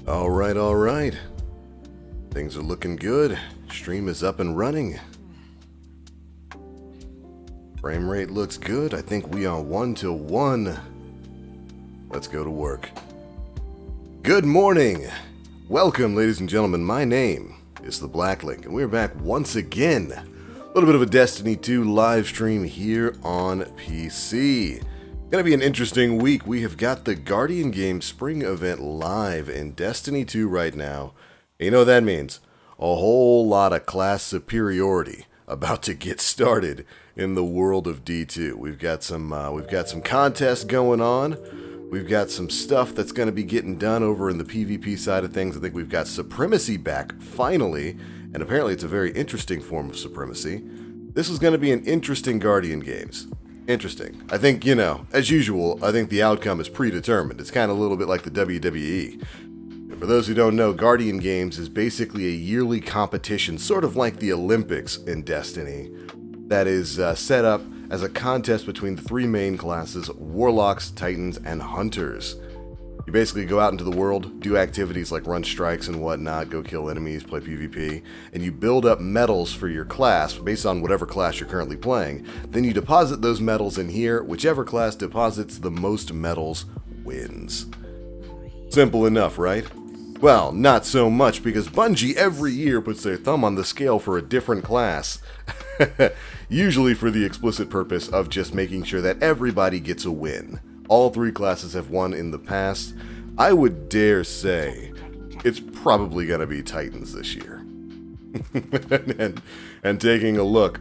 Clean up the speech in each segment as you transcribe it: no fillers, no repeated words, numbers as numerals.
All right. Things are looking good. Stream is up and running. Frame rate looks good. I think we are 1-1. Let's go to work. Good morning. Welcome, ladies and gentlemen. My name is the Black Link, and we're back once again. A little bit of a Destiny 2 live stream here on PC. Gonna be an interesting week. We have got the Guardian Games Spring Event live in Destiny 2 right now. And you know what that means? A whole lot of class superiority about to get started in the world of D2. We've got some contests going on. We've got some stuff that's going to be getting done over in the PvP side of things. I think we've got Supremacy back, finally, and apparently it's a very interesting form of Supremacy. This is going to be an interesting Guardian Games. Interesting. I think, as usual, I think the outcome is predetermined. It's kind of a little bit like the WWE. For those who don't know, Guardian Games is basically a yearly competition, sort of like the Olympics in Destiny, that is set up as a contest between the three main classes, Warlocks, Titans, and Hunters. You basically go out into the world, do activities like run strikes and whatnot, go kill enemies, play PvP, and you build up medals for your class based on whatever class you're currently playing. Then you deposit those medals in here. Whichever class deposits the most medals wins. Simple enough, right? Well, not so much, because Bungie every year puts their thumb on the scale for a different class. Usually for the explicit purpose of just making sure that everybody gets a win. All three classes have won in the past. I would dare say it's probably going to be Titans this year. and taking a look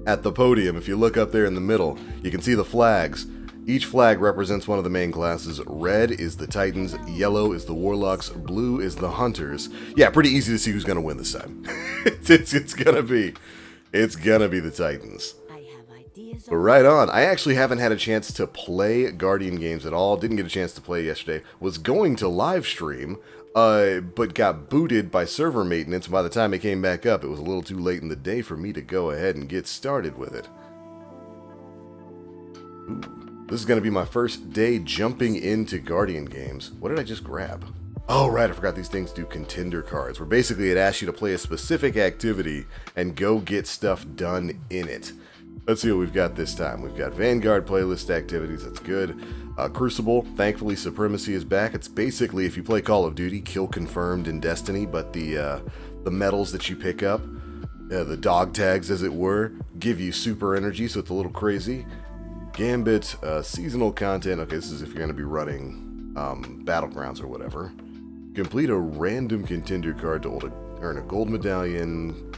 at the podium, if you look up there in the middle, you can see the flags. Each flag represents one of the main classes. Red is the Titans, yellow is the Warlocks, blue is the Hunters. Yeah, pretty easy to see who's going to win this time. it's going to be the Titans. But right on. I actually haven't had a chance to play Guardian Games at all. Didn't get a chance to play yesterday. Was going to live stream, but got booted by server maintenance. By the time it came back up, it was a little too late in the day for me to go ahead and get started with it. Ooh. This is going to be my first day jumping into Guardian Games. What did I just grab? Oh, right, I forgot these things do contender cards, where basically it asks you to play a specific activity and go get stuff done in it. Let's see what we've got this time. We've got Vanguard playlist activities, that's good. Crucible, thankfully Supremacy is back. It's basically, if you play Call of Duty, kill confirmed in Destiny, but the medals that you pick up, the dog tags as it were, give you super energy, so it's a little crazy. Gambit, seasonal content, okay, this is if you're going to be running Battlegrounds or whatever. Complete a random contender card to earn a gold medallion.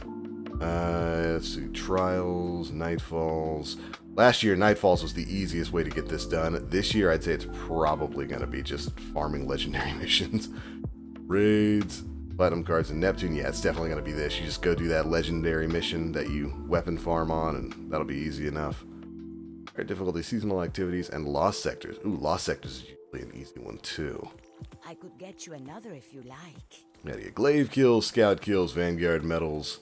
Let's see, Trials, Nightfalls. Last year, Nightfalls was the easiest way to get this done. This year, I'd say it's probably going to be just farming legendary missions. Raids, Platinum cards, and Neptune. Yeah, it's definitely going to be this. You just go do that legendary mission that you weapon farm on, and that'll be easy enough. Alright, difficulty, seasonal activities, and Lost Sectors. Ooh, Lost Sectors is usually an easy one, too. I could get you another if you like. Gotta get glaive kills, scout kills, Vanguard medals.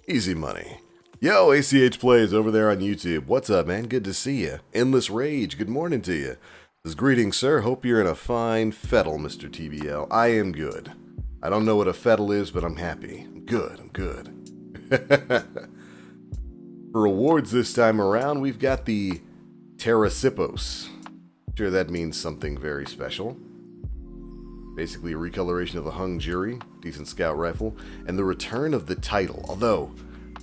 Easy money. Yo, ACH Plays over there on YouTube. What's up, man? Good to see you. Endless Rage, good morning to you. This is greetings, sir. Hope you're in a fine fettle, Mr. TBL. I am good. I don't know what a fettle is, but I'm happy. I'm good. For rewards this time around, we've got the Terracipos. Sure, that means something very special. Basically a recoloration of the Hung Jury, decent scout rifle, and the return of the title. Although,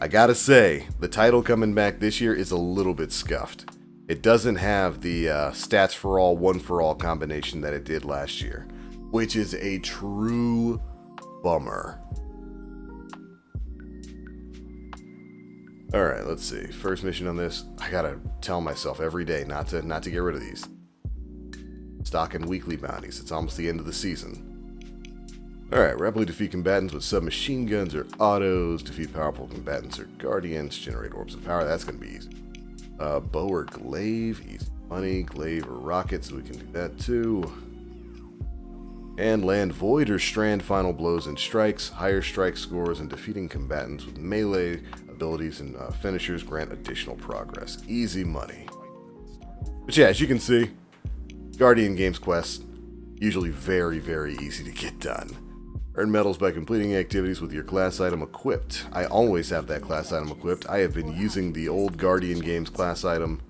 I gotta say, the title coming back this year is a little bit scuffed. It doesn't have the stats for all, one for all combination that it did last year, which is a true bummer. Alright, let's see. First mission on this, I gotta tell myself every day not to get rid of these. Stock and weekly bounties. It's almost the end of the season. Alright, rapidly defeat combatants with submachine guns or autos. Defeat powerful combatants or guardians. Generate orbs of power. That's going to be easy. Bow or glaive. Easy money. Glaive or rocket, so we can do that too. And land void or strand final blows and strikes. Higher strike scores and defeating combatants with melee abilities and finishers grant additional progress. Easy money. But yeah, as you can see, Guardian Games quest, Usually very, very easy to get done. Earn medals by completing activities with your class item equipped. I always have that class item equipped. I have been using the old Guardian Games class item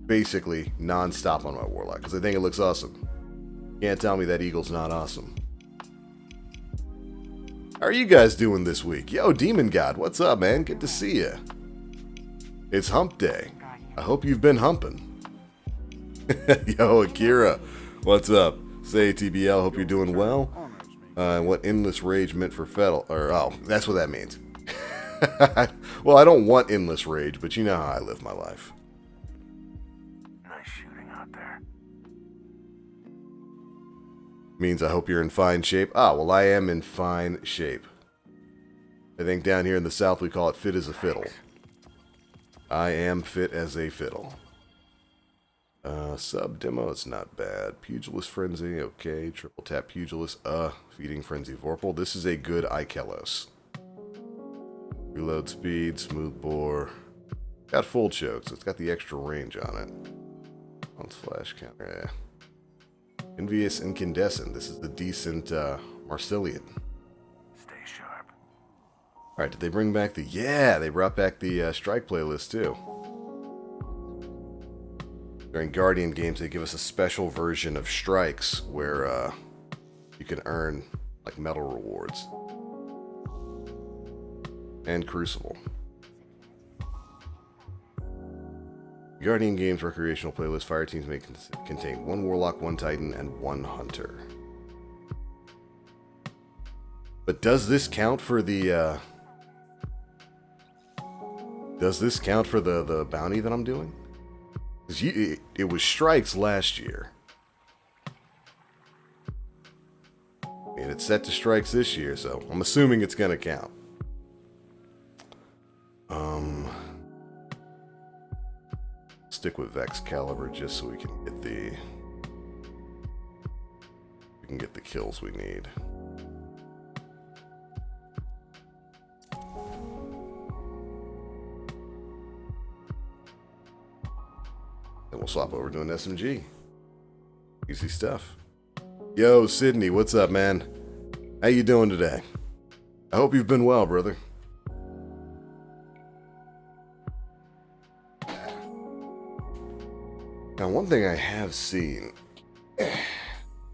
basically non-stop on my Warlock because I think it looks awesome. Can't tell me that Eagle's not awesome. How are you guys doing this week? Yo, Demon God, what's up, man? Good to see you. It's hump day. I hope you've been humping. Yo, Akira, what's up? Say TBL, hope you're doing well. What endless rage meant for Fettle, or oh, that's what that means. Well, I don't want endless rage, but you know how I live my life. Nice shooting out there. Means I hope you're in fine shape. Ah, well, I am in fine shape. I think down here in the south we call it fit as a fiddle. I am fit as a fiddle. Sub demo, it's not bad. Pugilist Frenzy, okay. Triple tap Pugilist, Feeding Frenzy Vorpal. This is a good Ikelos. Reload speed, smooth bore. Got full choke, so it's got the extra range on it. On flash counter, yeah. Envious Incandescent, this is the decent Marcillian. Stay sharp. Alright, did they bring back the... Yeah, they brought back the Strike playlist too. During Guardian games, they give us a special version of Strikes where you can earn like medal rewards. And Crucible. Guardian Games recreational playlist. Fire teams may contain 1 Warlock, 1 Titan, and 1 Hunter. But does this count for the the bounty that I'm doing? Because it was Strikes last year. And it's set to Strikes this year, so I'm assuming it's gonna count. Stick with Vex Caliber just so we can get the kills we need. Then we'll swap over to an SMG. Easy stuff. Yo, Sydney, what's up, man? How you doing today? I hope you've been well, brother. Now, one thing I have seen... I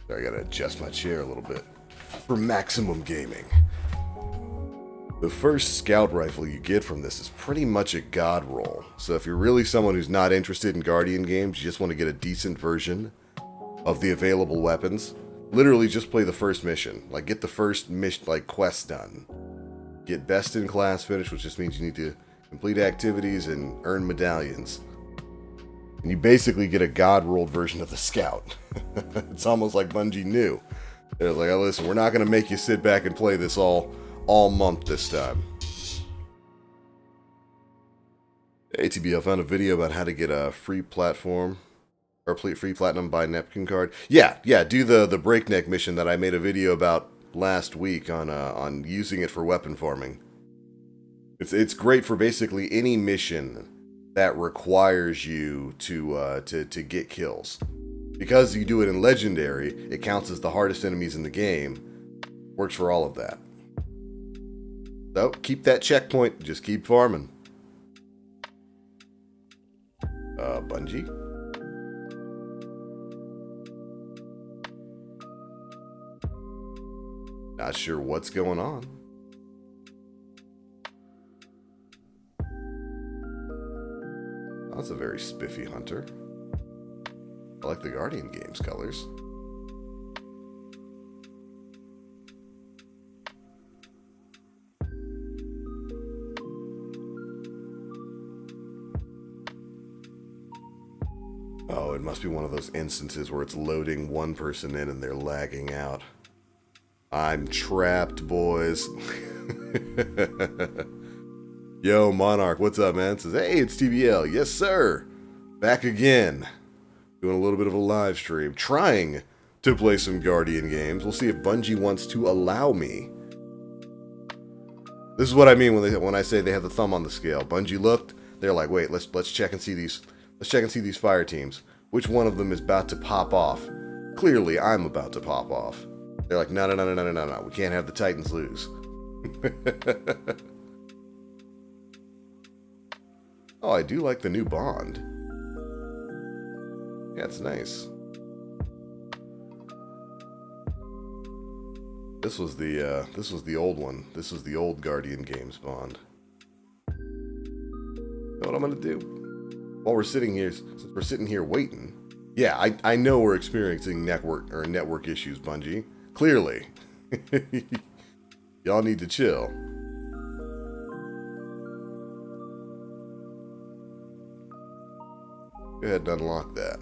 gotta adjust my chair a little bit. For maximum gaming. The first scout rifle you get from this is pretty much a god roll. So if you're really someone who's not interested in Guardian games, you just want to get a decent version of the available weapons, literally just play the first mission. Like, get the first mission, like, quest done. Get best in class finish, which just means you need to complete activities and earn medallions. And you basically get a god-rolled version of the Scout. It's almost like Bungie knew. They're like, oh, listen, we're not going to make you sit back and play this all month this time. ATB, I found a video about how to get a free platform, or free platinum by Neptune card. Yeah, do the breakneck mission that I made a video about last week on using it for weapon farming. It's great for basically any mission that requires you to get kills. Because you do it in Legendary, it counts as the hardest enemies in the game. Works for all of that. So, keep that checkpoint, just keep farming. Bungie? Not sure what's going on. Oh, that's a very spiffy hunter. I like the Guardian Games colors. Oh, it must be one of those instances where it's loading one person in and they're lagging out. I'm trapped, boys. Yo, Monarch, what's up, man? Says, hey, it's TBL. Yes, sir. Back again. Doing a little bit of a live stream. Trying to play some Guardian games. We'll see if Bungie wants to allow me. This is what I mean when I say they have the thumb on the scale. Bungie looked. They're like, wait, let's check and see these. Let's check and see these fire teams. Which one of them is about to pop off clearly I'm about to pop off. They're like, no, no, no, no, no, no, no, we can't have the Titans lose. Oh, I do like the new Bond. Yeah, it's nice. This was the old one. This was the old Guardian Games Bond. Know what I'm gonna do? While we're sitting here, since we're sitting here waiting. Yeah, I know we're experiencing network issues, Bungie. Clearly. Y'all need to chill. Go ahead and unlock that.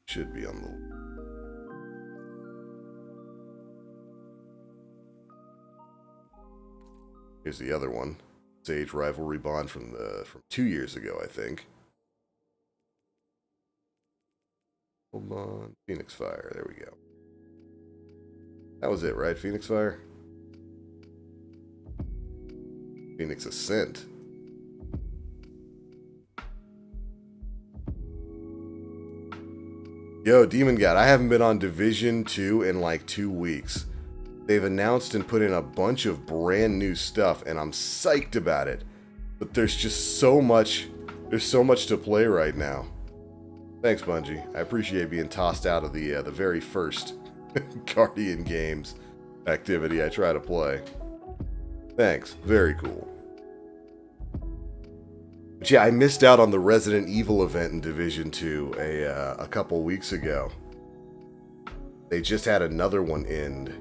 Should be on the... Here's the other one. Sage Rivalry Bond from 2 years ago, I think. Hold on. Phoenix Fire. There we go. That was it, right? Phoenix Fire? Phoenix Ascent. Yo, Demon God, I haven't been on Division 2 in like 2 weeks. They've announced and put in a bunch of brand new stuff, and I'm psyched about it. But there's just so much to play right now. Thanks, Bungie. I appreciate being tossed out of the very first Guardian Games activity I try to play. Thanks. Very cool. But yeah, I missed out on the Resident Evil event in Division 2 a couple weeks ago. They just had another one end.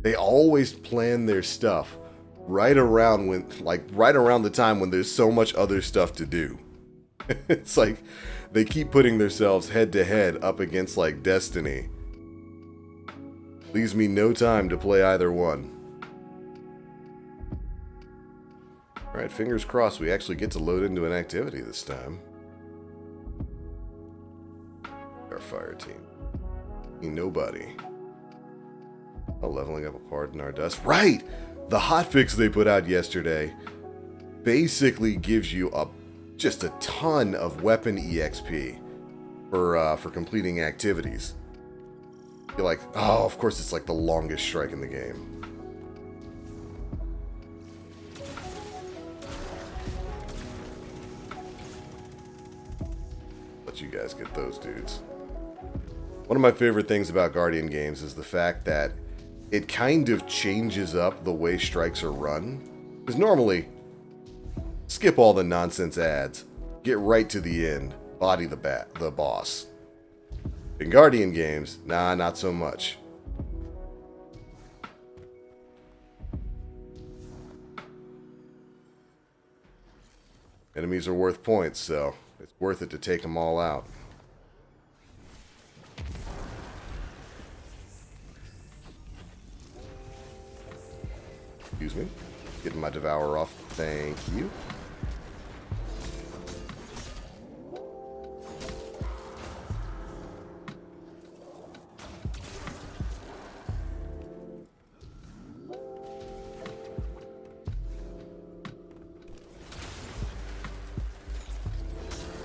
They always plan their stuff right around the time when there's so much other stuff to do. It's like they keep putting themselves head to head up against like Destiny. Leaves me no time to play either one. Alright, fingers crossed we actually get to load into an activity this time. Our fire team. Ain't nobody. Oh, leveling up a part in our dust. Right! The hotfix they put out yesterday basically gives you just a ton of weapon EXP for completing activities. You're like, oh, of course it's like the longest strike in the game. Let you guys get those dudes. One of my favorite things about Guardian games is the fact that it kind of changes up the way strikes are run. Because normally, skip all the nonsense ads, get right to the end, body the boss. In Guardian games, nah, not so much. Enemies are worth points, so it's worth it to take them all out. Excuse me. Getting my Devourer off. Thank you.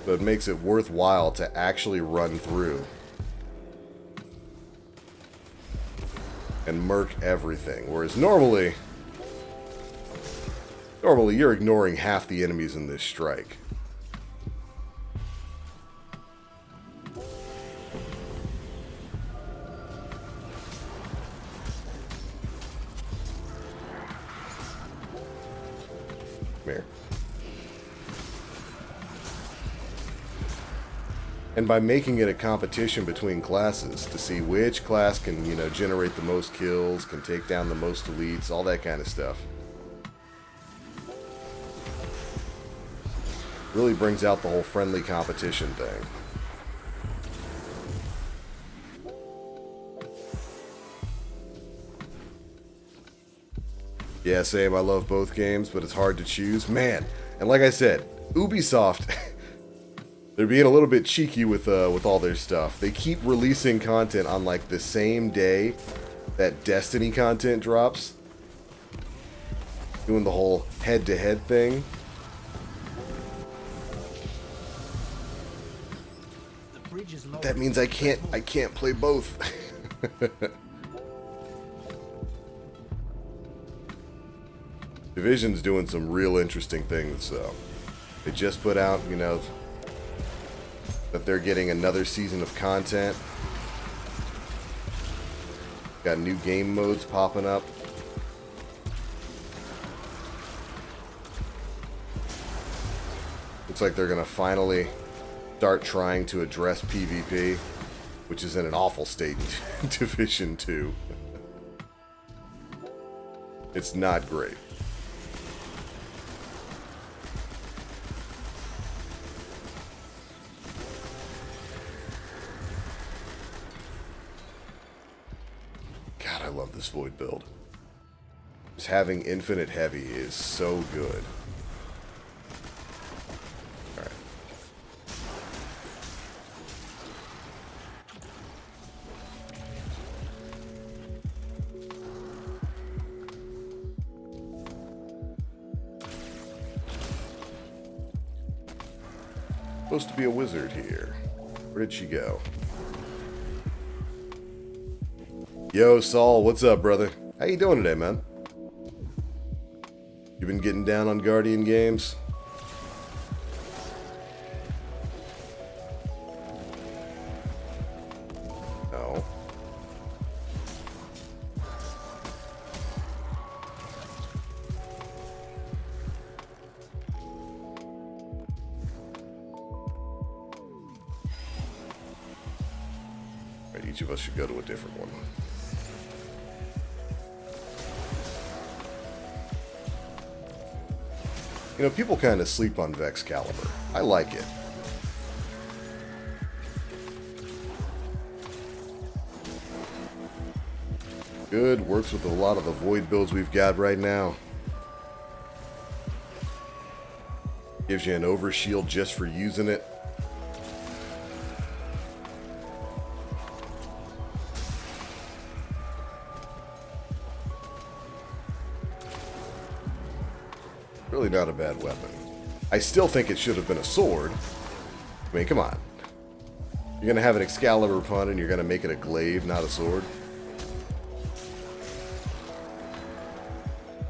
But it makes it worthwhile to actually run through and murk everything. Whereas normally you're ignoring half the enemies in this strike. Come here. And by making it a competition between classes to see which class can, generate the most kills, can take down the most elites, all that kind of stuff. Really brings out the whole friendly competition thing. Yeah, same. I love both games, but it's hard to choose. Man, and like I said, Ubisoft, they're being a little bit cheeky with all their stuff. They keep releasing content on like the same day that Destiny content drops. Doing the whole head-to-head thing. that means I can't play both. Division's doing some real interesting things, though. They just put out, you know, that they're getting another season of content. Got new game modes popping up. Looks like they're going to finally start trying to address PvP, which is in an awful state in Division 2. It's not great. God, I love this Void build. Just having infinite heavy is so good. Alright. Supposed to be a wizard here. Where did she go? Yo, Saul, what's up, brother? How you doing today, man? You been getting down on Guardian games? No. Right, each of us should go to a different one. You know, people kind of sleep on Vexcalibur. I like it. Good, works with a lot of the Void builds we've got right now. Gives you an overshield just for using it. Really not a bad weapon. I still think it should have been a sword. I mean, come on. You're going to have an Excalibur pun and you're going to make it a glaive, not a sword.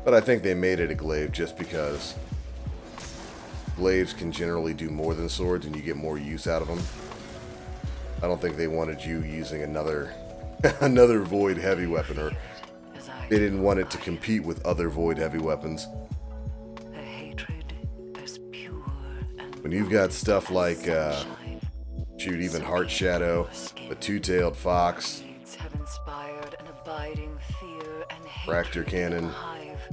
But I think they made it a glaive just because glaives can generally do more than swords and you get more use out of them. I don't think they wanted you using another Void heavy weapon, or they didn't want it to compete with other Void heavy weapons. When you've got stuff like, shoot, even Heart Shadow, the Two-Tailed Fox, Fracture Cannon,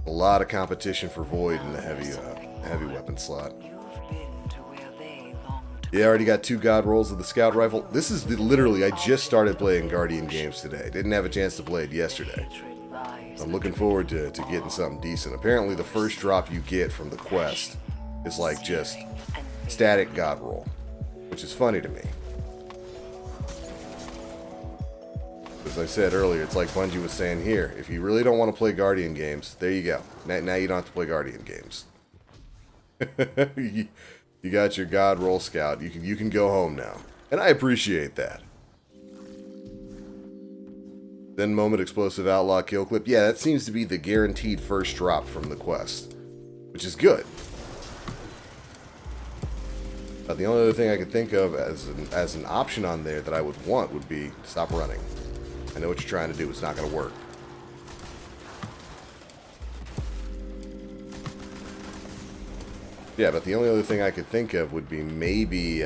a lot of competition for Void in the heavy weapon slot. Yeah, I already got 2 god rolls of the Scout Rifle. This is literally, I just started playing Guardian games today. Didn't have a chance to play it yesterday. I'm looking forward to getting something decent. Apparently the first drop you get from the quest is like just static god roll, which is funny to me. As I said earlier, it's like Bungie was saying here, if you really don't want to play Guardian games, there you go. Now you don't have to play Guardian games. You got your god roll scout. You can go home now. And I appreciate that. Then moment explosive outlaw kill clip. Yeah, that seems to be the guaranteed first drop from the quest, which is good. The only other thing I could think of as an option on there that I would want would be stop running. I know what you're trying to do. It's not going to work. Yeah, but the only other thing I could think of would be maybe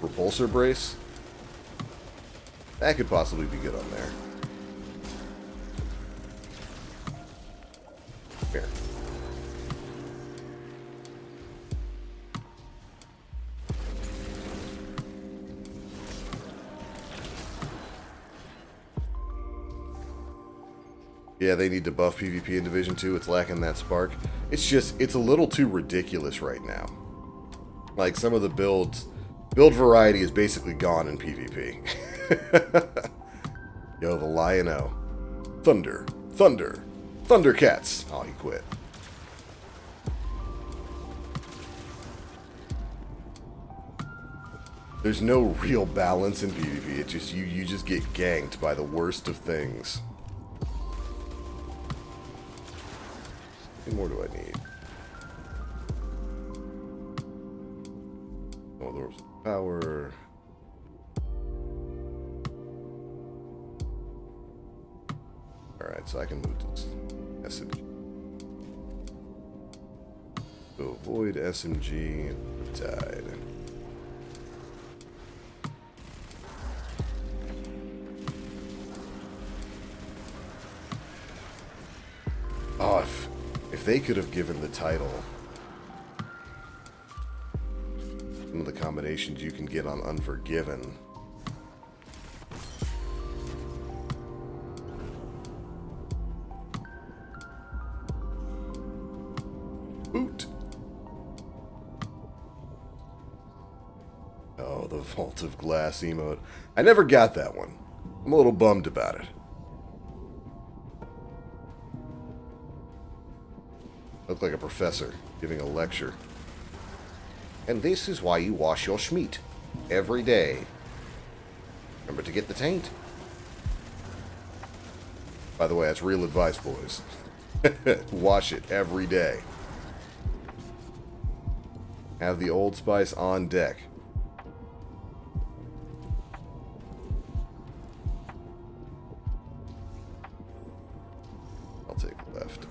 repulsor brace. That could possibly be good on there. Here. Yeah, they need to buff PvP in Division 2. It's lacking that spark. It's a little too ridiculous right now. Like, some of the build variety is basically gone in PvP. Yo, the Lion-O. Thunder. Thundercats. Oh, he quit. There's no real balance in PvP. It just you just get ganked by the worst of things. How many more do I need? Oh, there was power. Alright, so I can move to SMG. So avoid SMG and Tide. Oh, if they could have given the title some of the combinations you can get on Unforgiven. Boot. Oh, the Vault of Glass emote. I never got that one. I'm a little bummed about it. Look like a professor giving a lecture. And this is why you wash your schmeat every day. Remember to get the taint. By the way, that's real advice, boys. Wash it every day. Have the Old Spice on deck. I'll take left.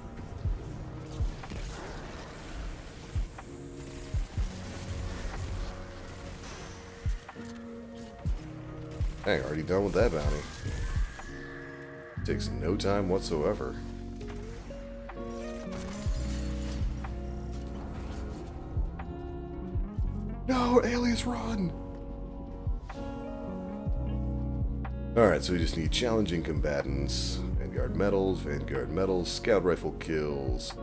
Dang, already done with that bounty. Takes no time whatsoever. No, alias, run! Alright, so we just need challenging combatants, Vanguard medals, scout rifle kills,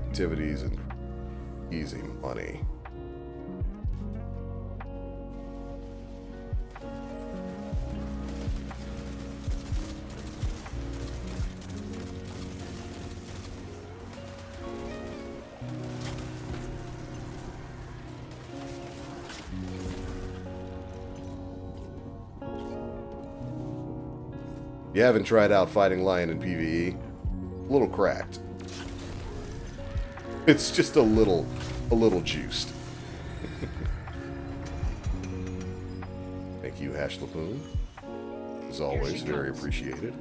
activities, and easy money. If you haven't tried out fighting Lion in PvE, a little cracked. It's just a little juiced. Thank you, Hash Lapoon. As always, very appreciated.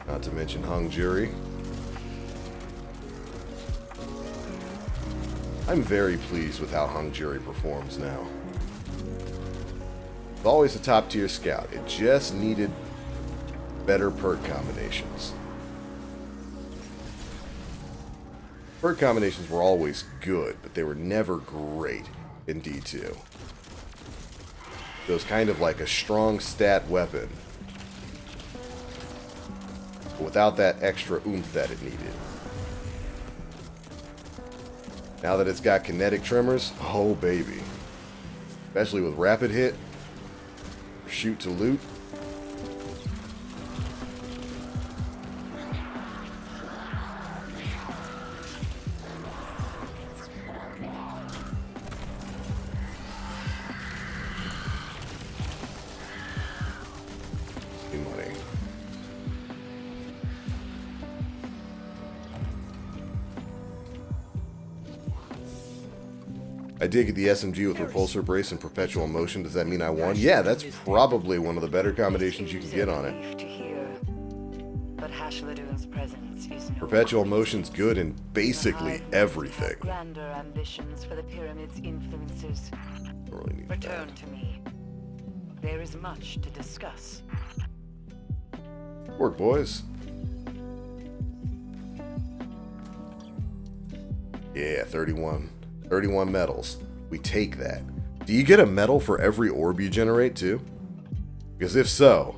Not to mention Hung Jury. I'm very pleased with how Hung Jury performs now. It's always a top tier scout. It just needed better perk combinations. Perk combinations were always good, but they were never great in D2. It was kind of like a strong stat weapon, without that extra oomph that it needed. Now that it's got kinetic tremors, oh baby. Especially with rapid hit, shoot to loot. Money. I did get the SMG with Repulsor Brace and Perpetual Motion. Does that mean I won? Yeah, that's probably one of the better combinations you can get on it. Perpetual Motion's good in basically everything. Grander ambitions for the pyramid's influences. Really need Return that. to me. There is much to discuss. Work, boys. Yeah, 31 medals. We take that. Do you get a medal for every orb you generate, too? Because if so,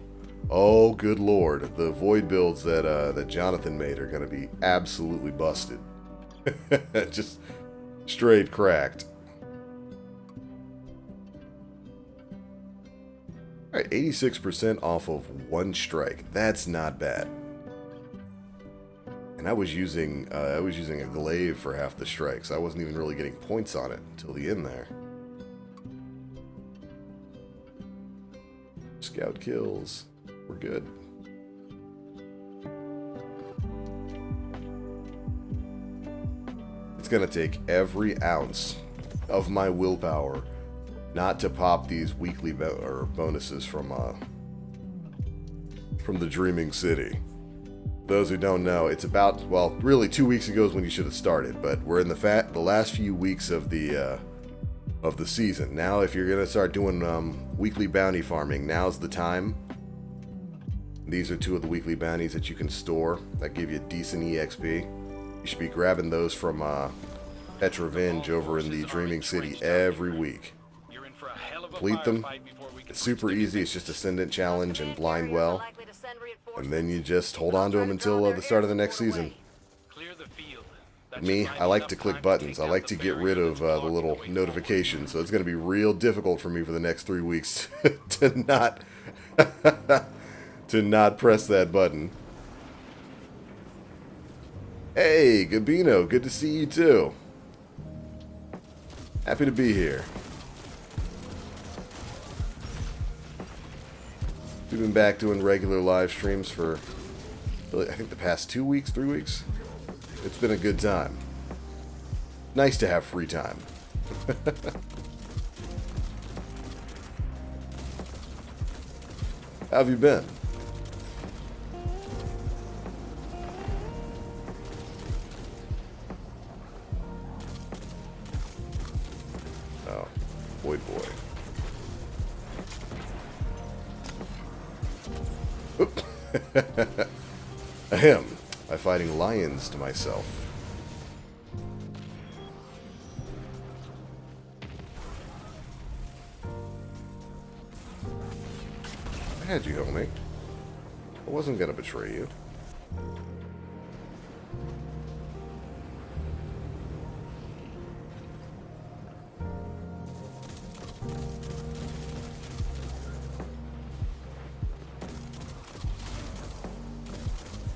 oh, good lord, the void builds that Jonathan made are going to be absolutely busted. Just straight cracked. Alright, 86% off of one strike. That's not bad. And I was using a glaive for half the strikes. I wasn't even really getting points on it until the end there. Scout kills. We're good. It's gonna take every ounce of my willpower not to pop these weekly bonuses from the Dreaming City. Those who don't know, it's about, well, really 2 weeks ago is when you should have started, but we're in the last few weeks of the season. Now, if you're gonna start doing weekly bounty farming, now's the time. These are 2 of the weekly bounties that you can store that give you decent EXP. You should be grabbing those from Petrovenge over in the Dreaming City every week. Complete them. It's super easy. It's just Ascendant Challenge and Blind Well. And then you just hold on to them until the start of the next season. Me, I like to click buttons. I like to get rid of the little notifications. So it's going to be real difficult for me for the next 3 weeks to not to not press that button. Hey, Gabino, good to see you too. Happy to be here. We've been back doing regular live streams for, I think, the past 2 weeks, 3 weeks. It's been a good time. Nice to have free time. How have you been? Oh, boy. Oop. Ahem. By fighting lions to myself. I had you, homie. I wasn't gonna betray you.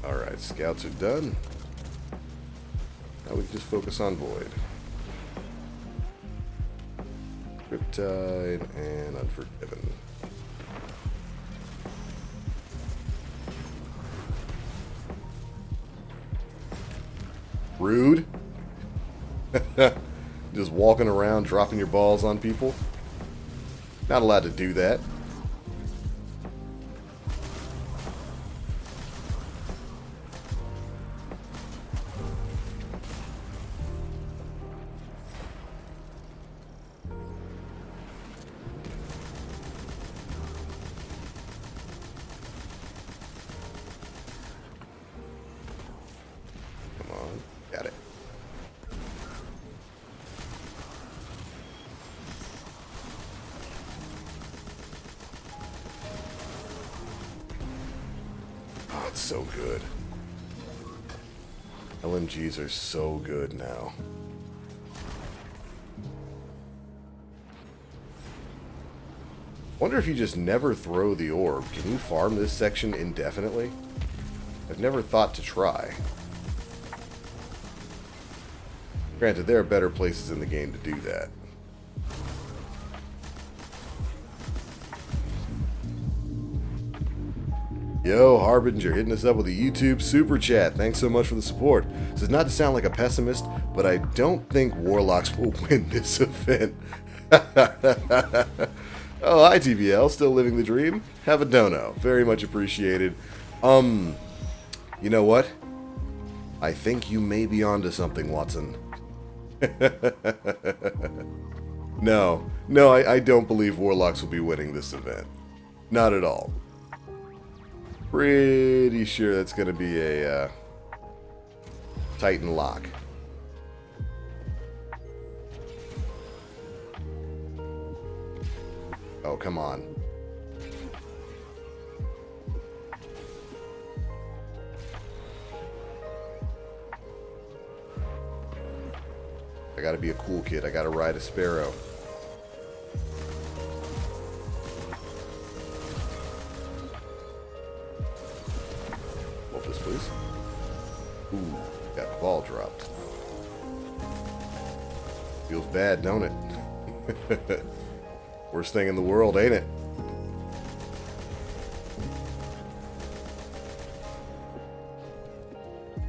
Alright, scouts are done. Now we can just focus on Void. Riptide and Unforgiven. Rude. Just walking around dropping your balls on people. Not allowed to do that. Got it. Oh, it's so good. LMGs are so good now. Wonder if you just never throw the orb. Can you farm this section indefinitely? I've never thought to try. Granted, there are better places in the game to do that. Yo, Harbinger, hitting us up with a YouTube super chat. Thanks so much for the support. This is not to sound like a pessimist, but I don't think Warlocks will win this event. Oh, hi TBL, still living the dream. Have a dono. Very much appreciated. You know what? I think you may be onto something, Watson. No, I don't believe Warlocks will be winning this event. Not at all. Pretty sure that's going to be a Titan lock. Oh, come on. I gotta be a cool kid. I gotta ride a sparrow. Ooh, got the ball dropped. Feels bad, don't it? Worst thing in the world, ain't it?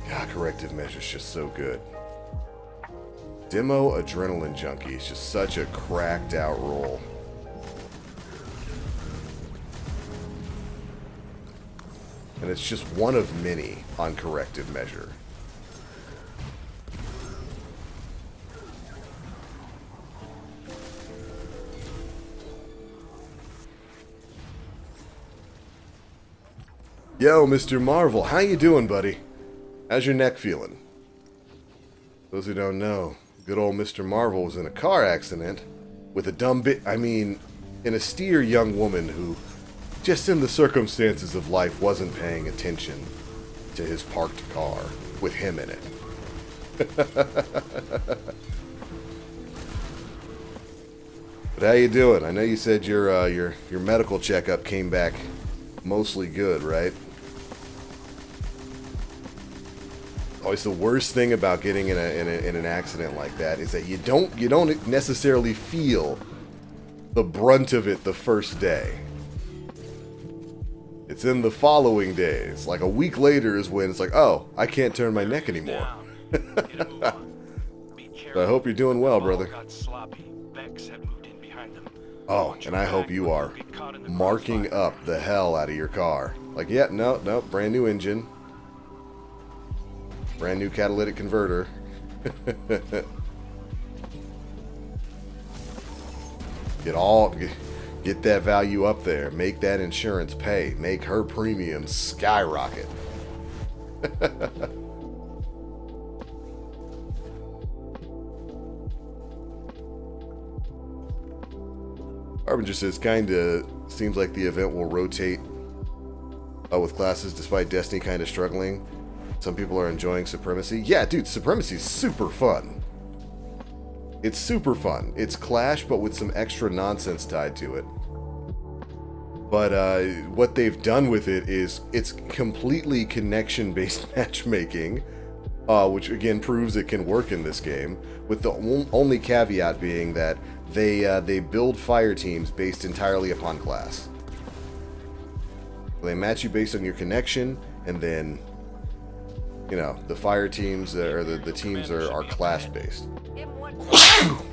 God, corrective measure's just so good. Demo Adrenaline Junkie is just such a cracked out role. And it's just one of many on corrective measure. Yo, Mr. Marvel, how you doing, buddy? How's your neck feeling? Those who don't know, good old Mr. Marvel was in a car accident with a an austere young woman who, just in the circumstances of life, wasn't paying attention to his parked car with him in it. But how you doing? I know you said your medical checkup came back mostly good, right? Always the worst thing about getting in an accident like that is that you don't necessarily feel the brunt of it the first day. It's in the following days. Like a week later is when it's like, oh, I can't turn my neck anymore. So I hope you're doing well, brother. Oh, and I hope you are marking up the hell out of your car. Like, yeah, no, brand new engine. Brand new catalytic converter. Get that value up there. Make that insurance pay. Make her premium skyrocket. Harbinger says, kinda seems like the event will rotate with classes despite Destiny kinda struggling. Some people are enjoying Supremacy. Yeah, dude, Supremacy is super fun. It's super fun. It's Clash, but with some extra nonsense tied to it. But what they've done with it is it's completely connection-based matchmaking, which again proves it can work in this game, with the only caveat being that they build fire teams based entirely upon class. They match you based on your connection, and then, you know, the fire teams, or the teams are class-based.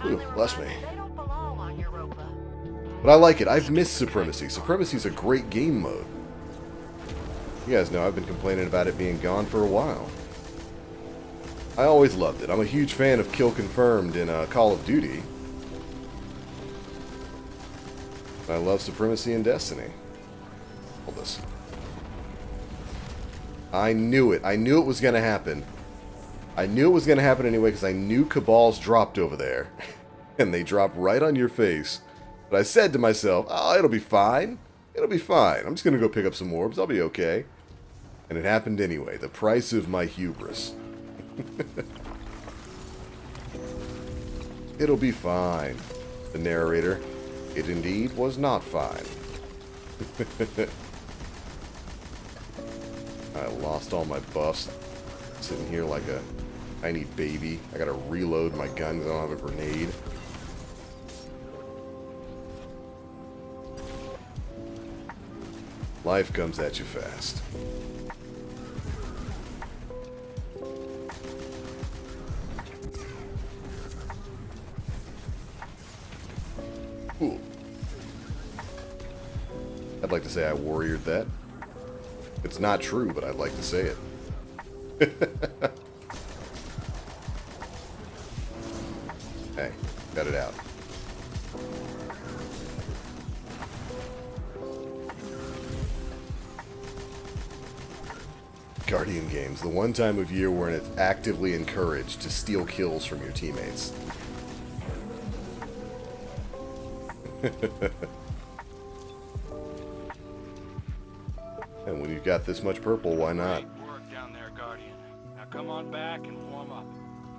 Ooh, bless me. But I like it. I've missed Supremacy. Supremacy's a great game mode. You guys know I've been complaining about it being gone for a while. I always loved it. I'm a huge fan of Kill Confirmed in Call of Duty. I love Supremacy in Destiny. Hold this. I knew it. I knew it was going to happen. I knew it was going to happen anyway because I knew Cabals dropped over there. And they drop right on your face. But I said to myself, oh, it'll be fine. It'll be fine. I'm just going to go pick up some orbs. I'll be okay. And it happened anyway. The price of my hubris. It'll be fine. The narrator. It indeed was not fine. I lost all my buffs. Sitting here like a tiny baby. I gotta reload my gun because I don't have a grenade. Life comes at you fast. Ooh. I'd like to say I warriored that. It's not true, but I'd like to say it. Hey, cut it out. Guardian games, the one time of year where it's actively encouraged to steal kills from your teammates. And when you've got this much purple, why not? Great work down there, Guardian. Now come on back and warm up.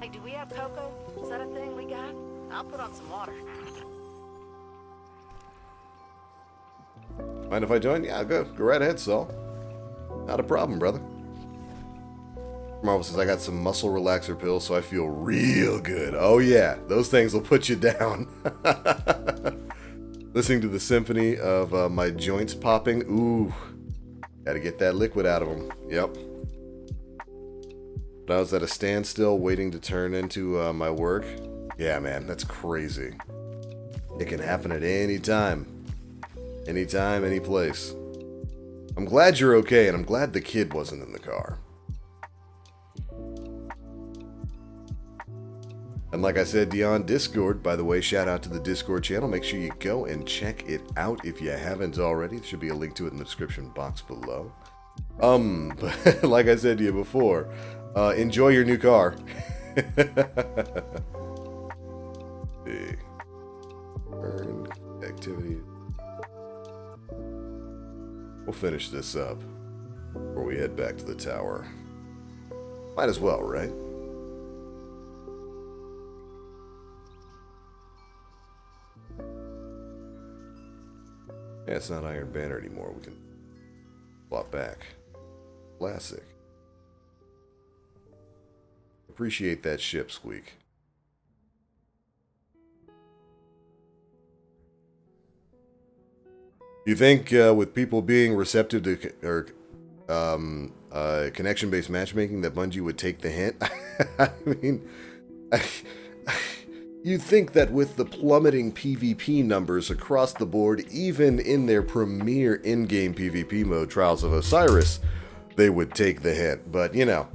Hey, do we have cocoa? Is that a thing we got? I'll put on some water. Mind if I join? Yeah, go right ahead, Saul. Not a problem, brother. Marvel says, I got some muscle relaxer pills, so I feel real good. Oh yeah, those things will put you down. Listening to the symphony of my joints popping. Ooh, gotta get that liquid out of them. Yep. But I was at a standstill waiting to turn into my work. Yeah, man, that's crazy. It can happen at any time. Anytime, any place. I'm glad you're okay, and I'm glad the kid wasn't in the car. And like I said, Dion, Discord, by the way, shout out to the Discord channel. Make sure you go and check it out if you haven't already. There should be a link to it in the description box below. But like I said to you before, enjoy your new car. See. Earn activity. We'll finish this up before we head back to the tower. Might as well, right? Yeah, it's not Iron Banner anymore. We can swap back. Classic. Appreciate that ship, Squeak. You think with people being receptive to connection-based matchmaking that Bungie would take the hint? I mean, you'd think that with the plummeting PvP numbers across the board, even in their premier in-game PvP mode, Trials of Osiris, they would take the hint. But, you know,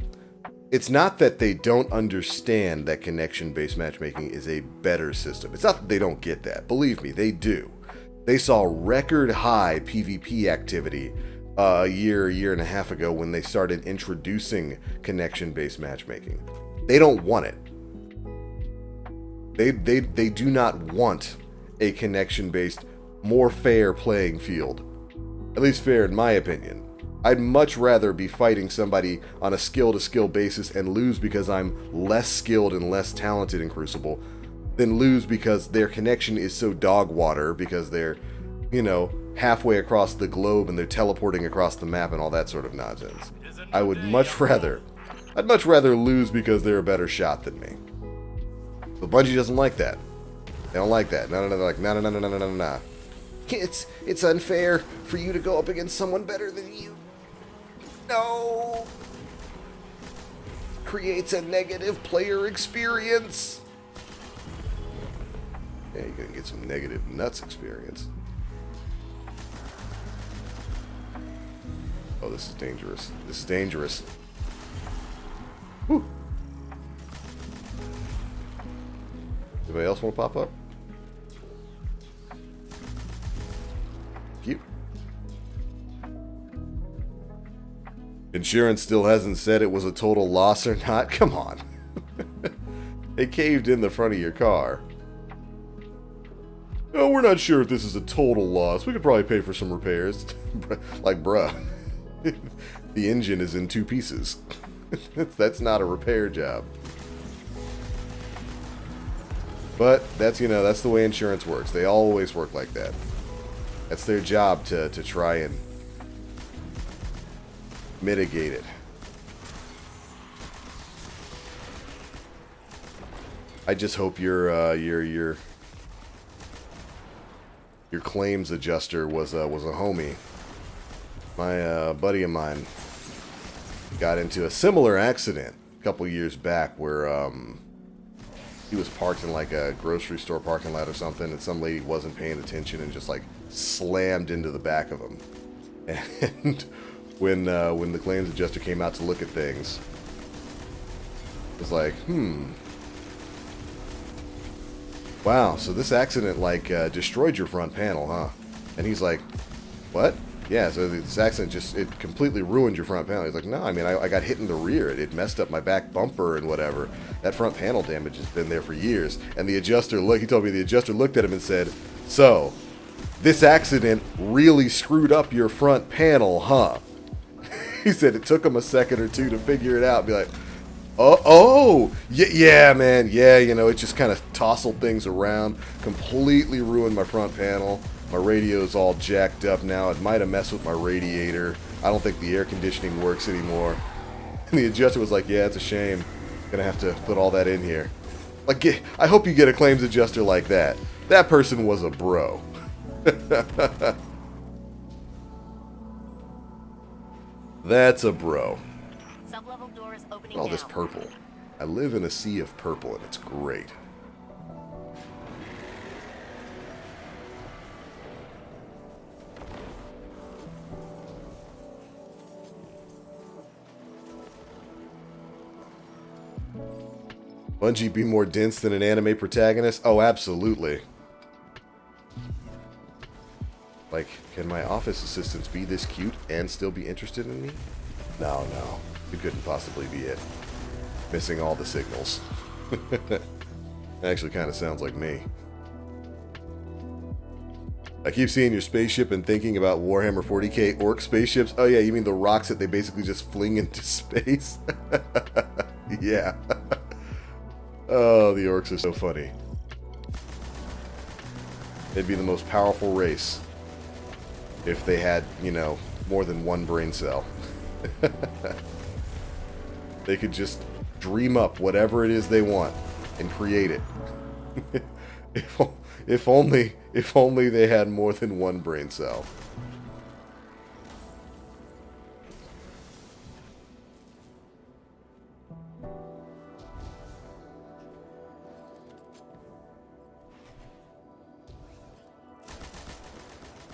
it's not that they don't understand that connection-based matchmaking is a better system. It's not that they don't get that. Believe me, they do. They saw record high PvP activity a year and a half ago when they started introducing connection-based matchmaking. They don't want it. They do not want a connection-based, more fair playing field. At least fair in my opinion. I'd much rather be fighting somebody on a skill-to-skill basis and lose because I'm less skilled and less talented in Crucible than lose because their connection is so dog water because they're, you know, halfway across the globe and they're teleporting across the map and all that sort of nonsense. I would much rather, I'd much rather lose because they're a better shot than me. But Bungie doesn't like that. They don't like that. No, they're like, no. It's unfair for you to go up against someone better than you. No. Creates a negative player experience. Yeah, you're gonna get some negative nuts experience. Oh, this is dangerous. This is dangerous. Whew. Anybody else want to pop up? Cute. Insurance still hasn't said it was a total loss or not. Come on. They caved in the front of your car. Oh, we're not sure if this is a total loss. We could probably pay for some repairs. Like, bruh. The engine is in 2 pieces. That's not a repair job. But that's, you know, that's the way insurance works. They always work like that. That's their job to try and mitigate it. I just hope your claims adjuster was a homie. My buddy of mine got into a similar accident a couple years back where he was parked in like a grocery store parking lot or something, and some lady wasn't paying attention and just like slammed into the back of him. And when the claims adjuster came out to look at things, it was like, wow, so this accident like destroyed your front panel, huh? And he's like, what? Yeah, so this accident it completely ruined your front panel. He's like, no, I mean, I got hit in the rear. It messed up my back bumper and whatever. That front panel damage has been there for years. And the adjuster, he told me the adjuster looked at him and said, so, this accident really screwed up your front panel, huh? He said it took him a second or two to figure it out and be like, yeah, man, yeah, you know, it just kind of tousled things around, completely ruined my front panel. My radio's all jacked up now. It might have messed with my radiator. I don't think the air conditioning works anymore. And the adjuster was like, yeah, it's a shame. Gonna have to put all that in here. Like, I hope you get a claims adjuster like that. That person was a bro. That's a bro. Sublevel door is opening All this now. purple. I live in a sea of purple, and it's great. Bungie be more dense than an anime protagonist? Oh, absolutely. Like, can my office assistants be this cute and still be interested in me? No, no. It couldn't possibly be it. Missing all the signals. Actually kind of sounds like me. I keep seeing your spaceship and thinking about Warhammer 40k orc spaceships. Oh yeah, you mean the rocks that they basically just fling into space? Yeah. Oh, the orcs are so funny. They'd be the most powerful race if they had, you know, more than one brain cell. They could just dream up whatever it is they want and create it. If only they had more than one brain cell.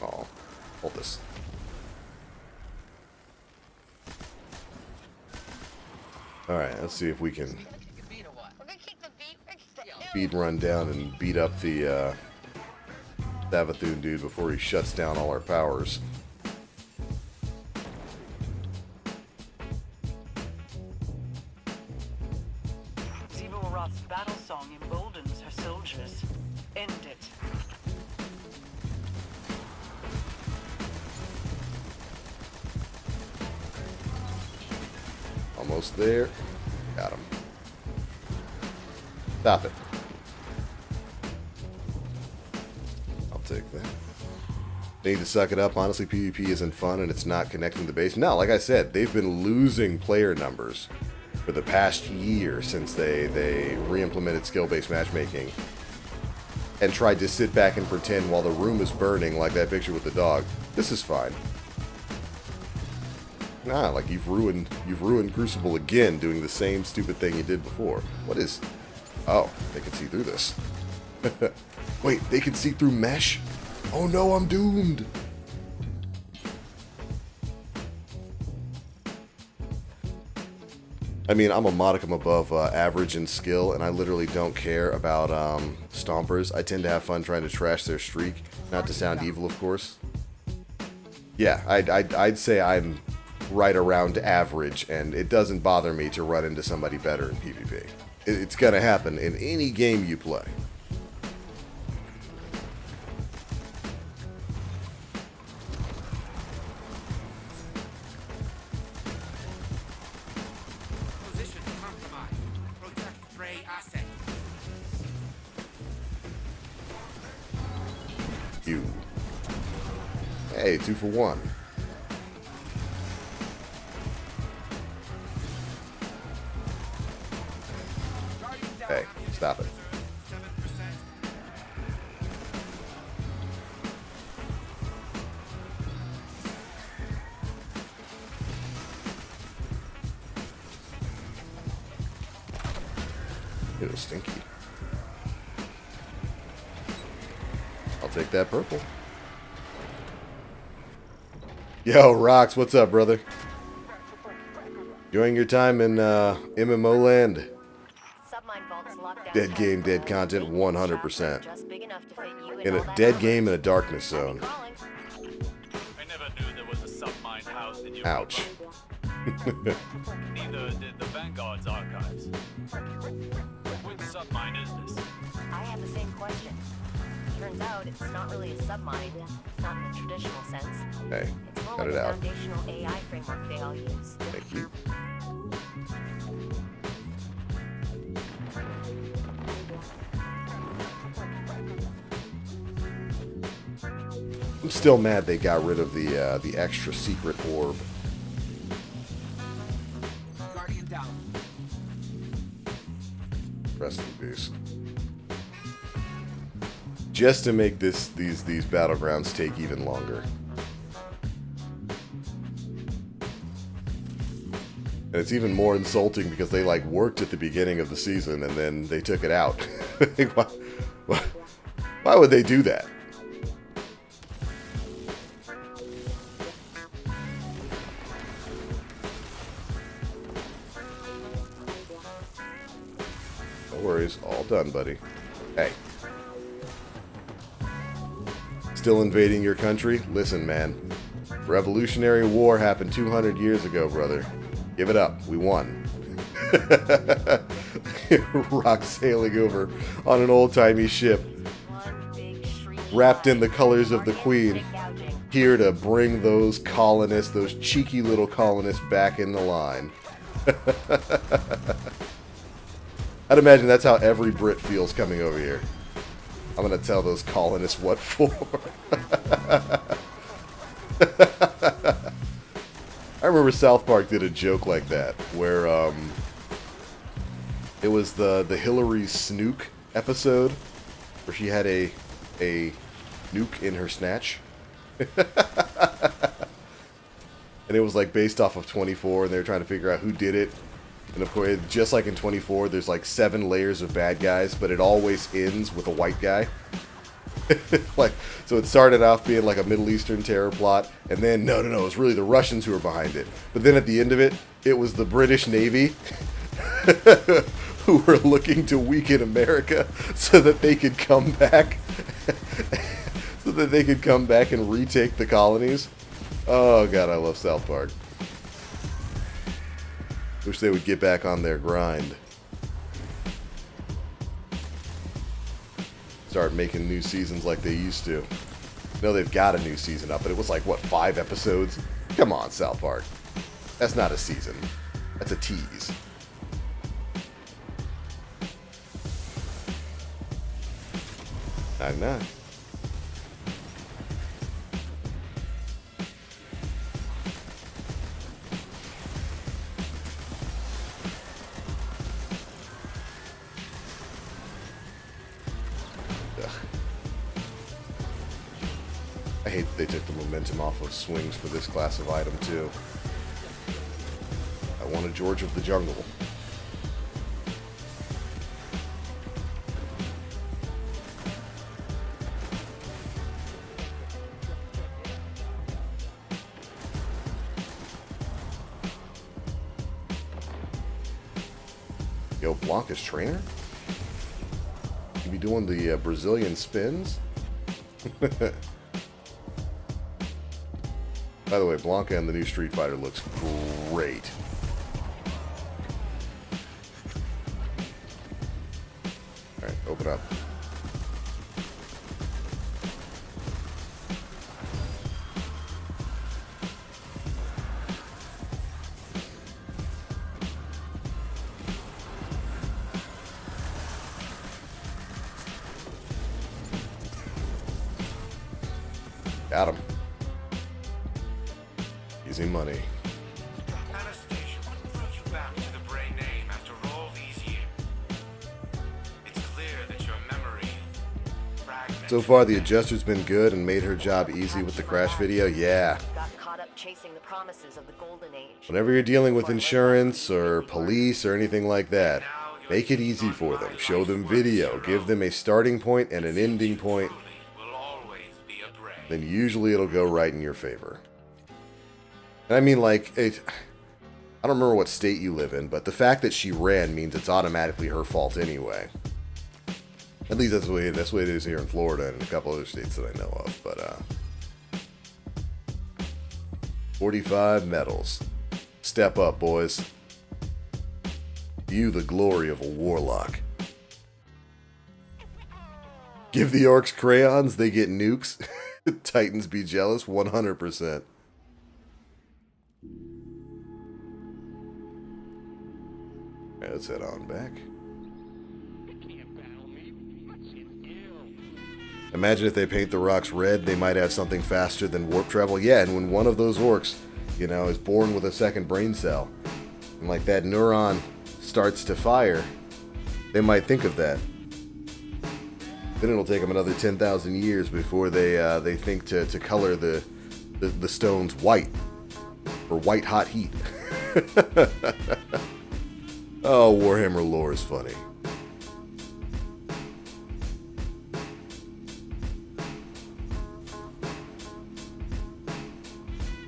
Oh, hold this. Alright, let's see if we can speed run down and beat up the Savathun dude before he shuts down all our powers. Zibo-Arath's battle song emboldens her soldiers. End it. Almost there. Got him. Stop it. I'll take that. They need to suck it up. Honestly, PvP isn't fun and it's not connecting the base. No, like I said, they've been losing player numbers for the past year since they re-implemented skill-based matchmaking and tried to sit back and pretend while the room is burning, like that picture with the dog. This is fine. Nah, like you've ruined Crucible again, doing the same stupid thing you did before. What is... Oh, they can see through this. Wait, they can see through mesh? Oh no, I'm doomed! I mean, I'm a modicum above average in skill, and I literally don't care about stompers. I tend to have fun trying to trash their streak. Not to sound evil, of course. Yeah, I'd say I'm right around average, and it doesn't bother me to run into somebody better in PvP. It's gonna happen in any game you play. Position compromised. Protect prey asset. You. Hey, 2 for 1. Hey, stop it. 7%. It was stinky. I'll take that purple. Yo, Rox, what's up, brother? Enjoying your time in MMO land? Submine vault is locked down. Dead game, dead content, 100%. Just big enough to fit you In all a that dead armor. game in a darkness zone. Calling. I never knew there was a submined house in your Ouch. Neither did the Vanguard's archives. Which submine is this? I had the same question. Turns out it's not really a submine, not in the traditional sense. Hey, It's more cut like it a out. foundational AI framework they all use. Thank you. I'm still mad they got rid of the extra secret orb. Rest in peace. Just to make these battlegrounds take even longer. And it's even more insulting because they like worked at the beginning of the season and then they took it out. Why would they do that? No worries, all done, buddy. Hey. Still invading your country? Listen, man. Revolutionary War happened 200 years ago, brother. Give it up. We won. Rock sailing over on an old-timey ship, wrapped in the colors of the Queen, here to bring those colonists, those cheeky little colonists, back in the line. I'd imagine that's how every Brit feels coming over here. I'm gonna tell those colonists what for. I remember South Park did a joke like that, where it was the Hillary Snook episode, where she had a nuke in her snatch. And it was like based off of 24, and they were trying to figure out who did it. And of course, just like in 24, there's like 7 layers of bad guys, but it always ends with a white guy. Like, so it started off being like a Middle Eastern terror plot, and then no, it was really the Russians who were behind it. But then at the end of it, it was the British Navy who were looking to weaken America so that they could come back, and retake the colonies. Oh god, I love South Park. Wish they would get back on their grind. Start making new seasons like they used to. I know they've got a new season up, but it was like, what, 5 episodes? Come on, South Park. That's not a season. That's a tease. I'm not. I hate that they took the momentum off of swings for this class of item, too. I want a George of the Jungle. Yo, Blanca's trainer? You be doing the Brazilian spins? By the way, Blanca in the new Street Fighter looks great. Alright, open up. Got him. Easy money. Anastasia, what brought you back to the Bray name after all these years? It's clear that your memory fragmented. So far, the adjuster's been good and made her job easy with the crash video. Yeah. Got caught up chasing the promises of the golden age. Whenever you're dealing with insurance or police or anything like that, make it easy for them. Show them video. Give them a starting point and an ending point. Will always be a Bray. Then usually it'll go right in your favor. And I mean, like, I don't remember what state you live in, but the fact that she ran means it's automatically her fault anyway. At least that's the way it is here in Florida and a couple other states that I know of. But 45 medals. Step up, boys. View the glory of a warlock. Give the orcs crayons, they get nukes. Titans be jealous, 100%. Alright, let's head on back. Imagine if they paint the rocks red, they might have something faster than warp travel. Yeah, and when one of those orcs, you know, is born with a second brain cell, and like that neuron starts to fire, They might think of that. Then it'll take them another 10,000 years before they think to color the stones white. Or white hot heat. Oh, Warhammer lore is funny.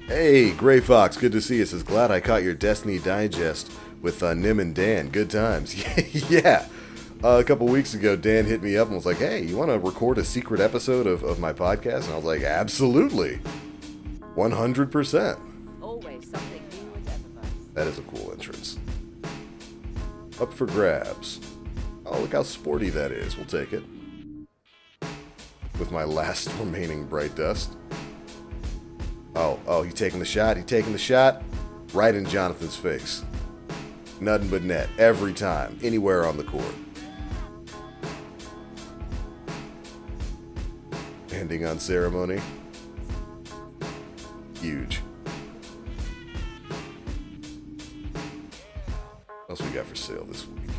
Hey, Gray Fox, good to see you. Says, glad I caught your Destiny Digest with Nim and Dan. Good times. Yeah. A couple weeks ago, Dan hit me up and was like, hey, you want to record a secret episode of my podcast? And I was like, absolutely. 100%. Always something new and ever. That is a cool entrance. Up for grabs. Oh, look how sporty that is. We'll take it. With my last remaining Bright Dust. Oh, he taking the shot. He taking the shot. Right in Jonathan's face. Nothing but net. Every time. Anywhere on the court. Ending on ceremony. Huge. What else we got for sale this week?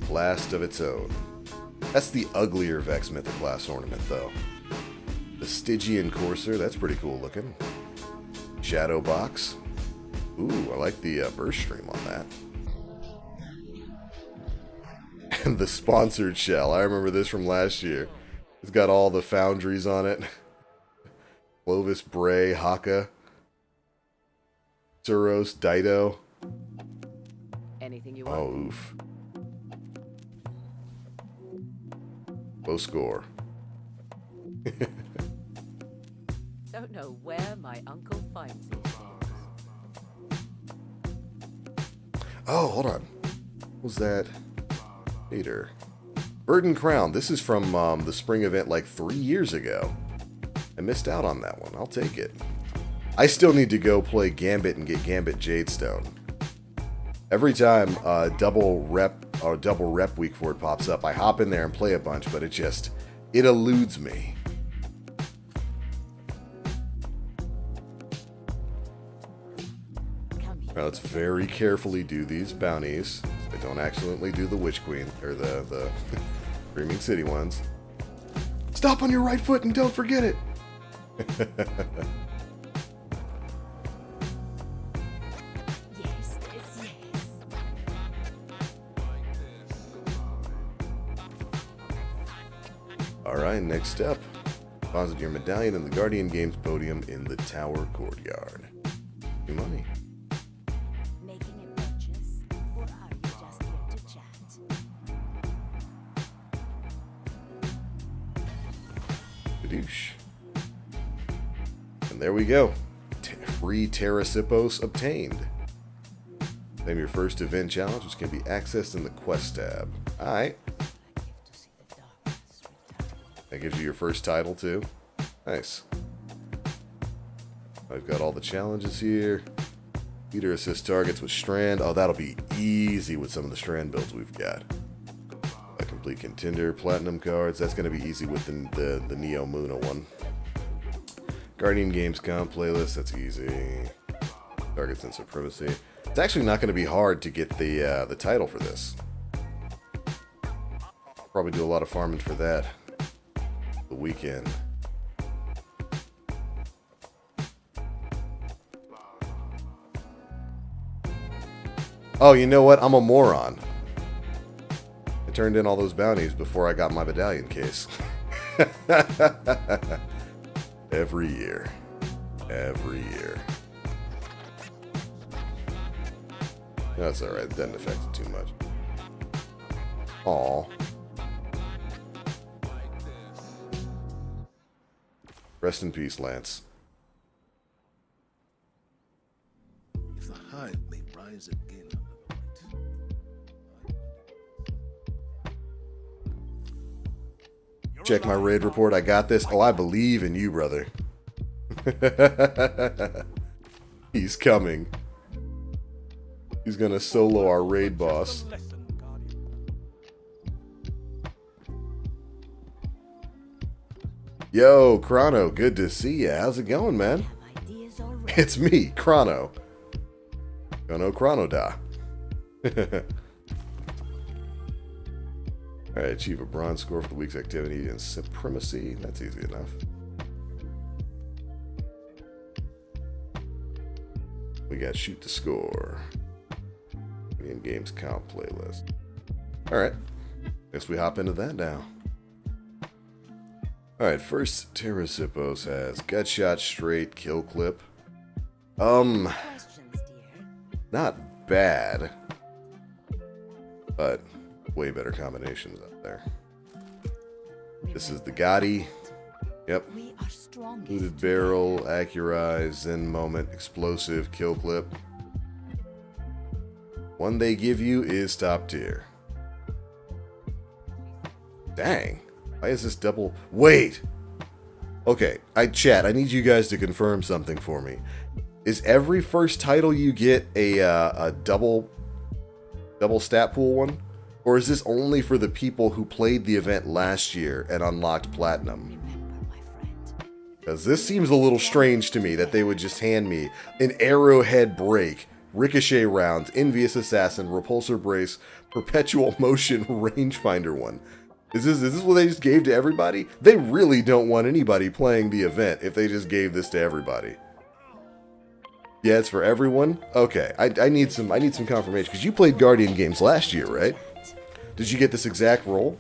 Blast of its own. That's the uglier Vex Mythic Class ornament, though. The Stygian Courser, that's pretty cool looking. Shadow Box. Ooh, I like the burst stream on that. And the sponsored shell. I remember this from last year. It's got all the foundries on it. Clovis, Bray, Haka, Suros, Dido. Anything you want. Oh, oof. Low score. Don't know where my uncle finds these things. Oh, hold on. What was that? Later. Burden Crown. This is from the spring event like 3 years ago. I missed out on that one. I'll take it. I still need to go play Gambit and get Gambit Jadestone. Every time double rep week for it pops up, I hop in there and play a bunch, but it eludes me. Now let's very carefully do these bounties. So I don't accidentally do the Witch Queen, or the Screaming City ones. Stop on your right foot and don't forget it! Yes. Alright, next step. Deposit your medallion in the Guardian Games podium in the Tower Courtyard. Your money. Making a purchase, or are you just here to chat? Badoosh. And there we go. Free Terrasipos obtained. Name your first event challenge, which can be accessed in the Quest tab. Alright. That gives you your first title, too. Nice. I've got all the challenges here. Leader assist targets with Strand. Oh, that'll be easy with some of the Strand builds we've got. A complete contender, platinum cards. That's going to be easy with the Neo Muna one. Guardian Games comp playlist. That's easy. Targets and Supremacy. It's actually not going to be hard to get the title for this. Probably do a lot of farming for that. The weekend. Oh, you know what? I'm a moron. I turned in all those bounties before I got my medallion case. Every year. Every year. That's alright. It doesn't affect it too much. Aw. Rest in peace, Lance. If the hive may rise again under the light. Check my raid report. I got this. Oh, I believe in you, brother. He's coming. He's gonna solo our raid boss. Yo, Chrono, good to see ya. How's it going, man? Ideas already. It's me, Chrono. Chrono da. Alright, achieve a bronze score for the week's activity and supremacy. That's easy enough. We got shoot to score. In games count playlist. Alright. Guess we hop into that now. Alright, first Terrasippos has Gutshot Straight Kill Clip. Questions, dear. Not bad. But way better combinations out there. This is the Gotti. Yep. We are strongest. Looted Barrel, Accurize, Zen Moment, Explosive, Kill Clip. One they give you is top tier. Dang. Why is this double? Wait! Okay, I need you guys to confirm something for me. Is every first title you get a double stat pool one? Or is this only for the people who played the event last year and unlocked Platinum? Remember, my friend. Because this seems a little strange to me that they would just hand me an Arrowhead Break, Ricochet Rounds, Envious Assassin, Repulsor Brace, Perpetual Motion, Rangefinder one. Is this what they just gave to everybody? They really don't want anybody playing the event if they just gave this to everybody. Yeah, it's for everyone? Okay, I need some confirmation, because you played Guardian games last year, right? Did you get this exact role?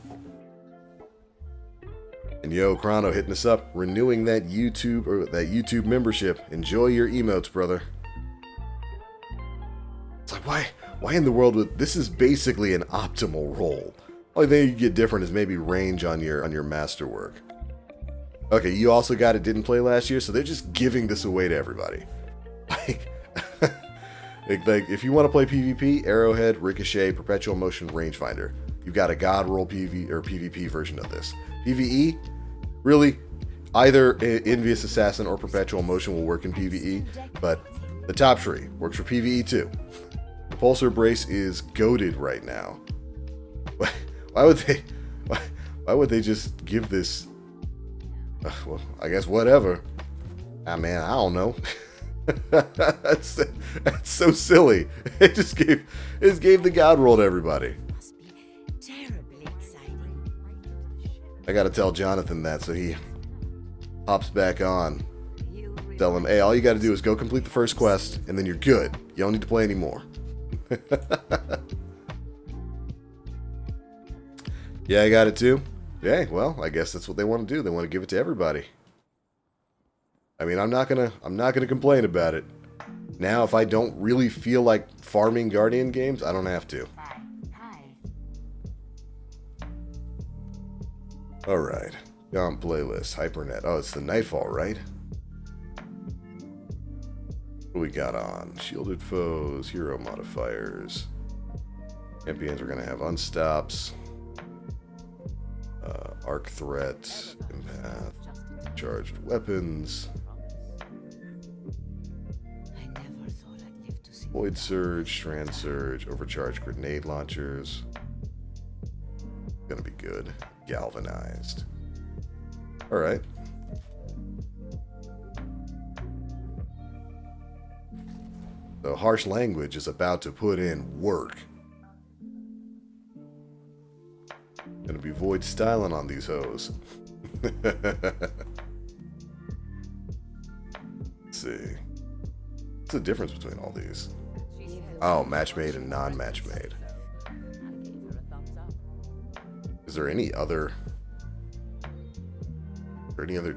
And yo, Chrono hitting us up, renewing that YouTube membership. Enjoy your emotes, brother. It's like, why in the world would this is basically an optimal role. Only thing you get different is maybe range on your masterwork. Okay, you also got it, didn't play last year, so they're just giving this away to everybody. Like if you want to play PvP, Arrowhead, Ricochet, Perpetual Motion, Rangefinder. You've got a God Roll PV or PvP version of this. PvE, really, either Envious Assassin or Perpetual Motion will work in PvE, but the top tree works for PvE too. Repulsor Brace is goated right now. Why would they just give this? Well, I guess whatever. Man, I don't know. that's so silly. It just gave the God roll to everybody. Must be terribly exciting. I gotta tell Jonathan that so he hops back on. You Tell him, hey, all you gotta do is go complete the first quest, and then you're good. You don't need to play anymore. Yeah, I got it too. Yeah, well, I guess that's what they want to do. They want to give it to everybody. I mean, I'm not gonna complain about it. Now, if I don't really feel like farming Guardian games, I don't have to. Hi. Alright. Comp playlist, Hypernet. Oh, it's the Nightfall, right? What do we got on? Shielded foes, hero modifiers. Champions are gonna have unstops. Arc threat, empath, charged weapons. I never thought I'd live to see Void Surge, Strand Surge, Overcharged Grenade Launchers. Gonna be good. Galvanized. Alright. So Harsh Language is about to put in work. Gonna be Void styling on these hoes. Let's see. What's the difference between all these? Oh, match made and non-match made. Is there any other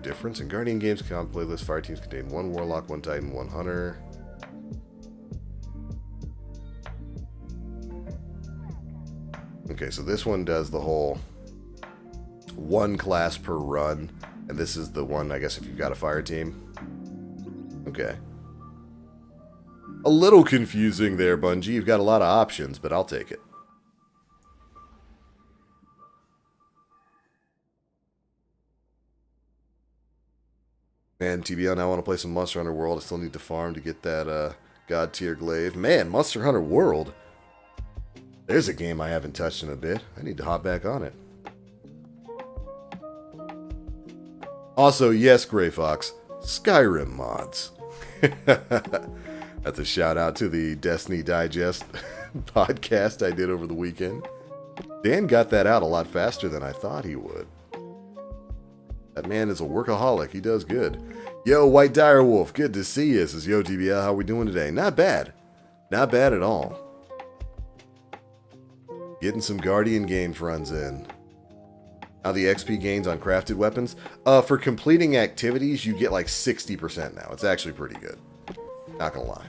difference? In Guardian games comp playlist, fire teams contain one Warlock, one Titan, one Hunter. Okay, so this one does the whole one class per run, and this is the one, I guess, if you've got a fire team. Okay. A little confusing there, Bungie. You've got a lot of options, but I'll take it. Man, TBL, now I want to play some Monster Hunter World. I still need to farm to get that God tier glaive. Man, Monster Hunter World. There's a game I haven't touched in a bit. I need to hop back on it. Also, yes, Gray Fox, Skyrim mods. That's a shout out to the Destiny Digest podcast I did over the weekend. Dan got that out a lot faster than I thought he would. That man is a workaholic. He does good. Yo, White Direwolf, good to see you. This is Yo TBL. How we doing today? Not bad. Not bad at all. Getting some Guardian games runs in. Now the XP gains on crafted weapons. For completing activities, you get like 60% now. It's actually pretty good. Not gonna lie.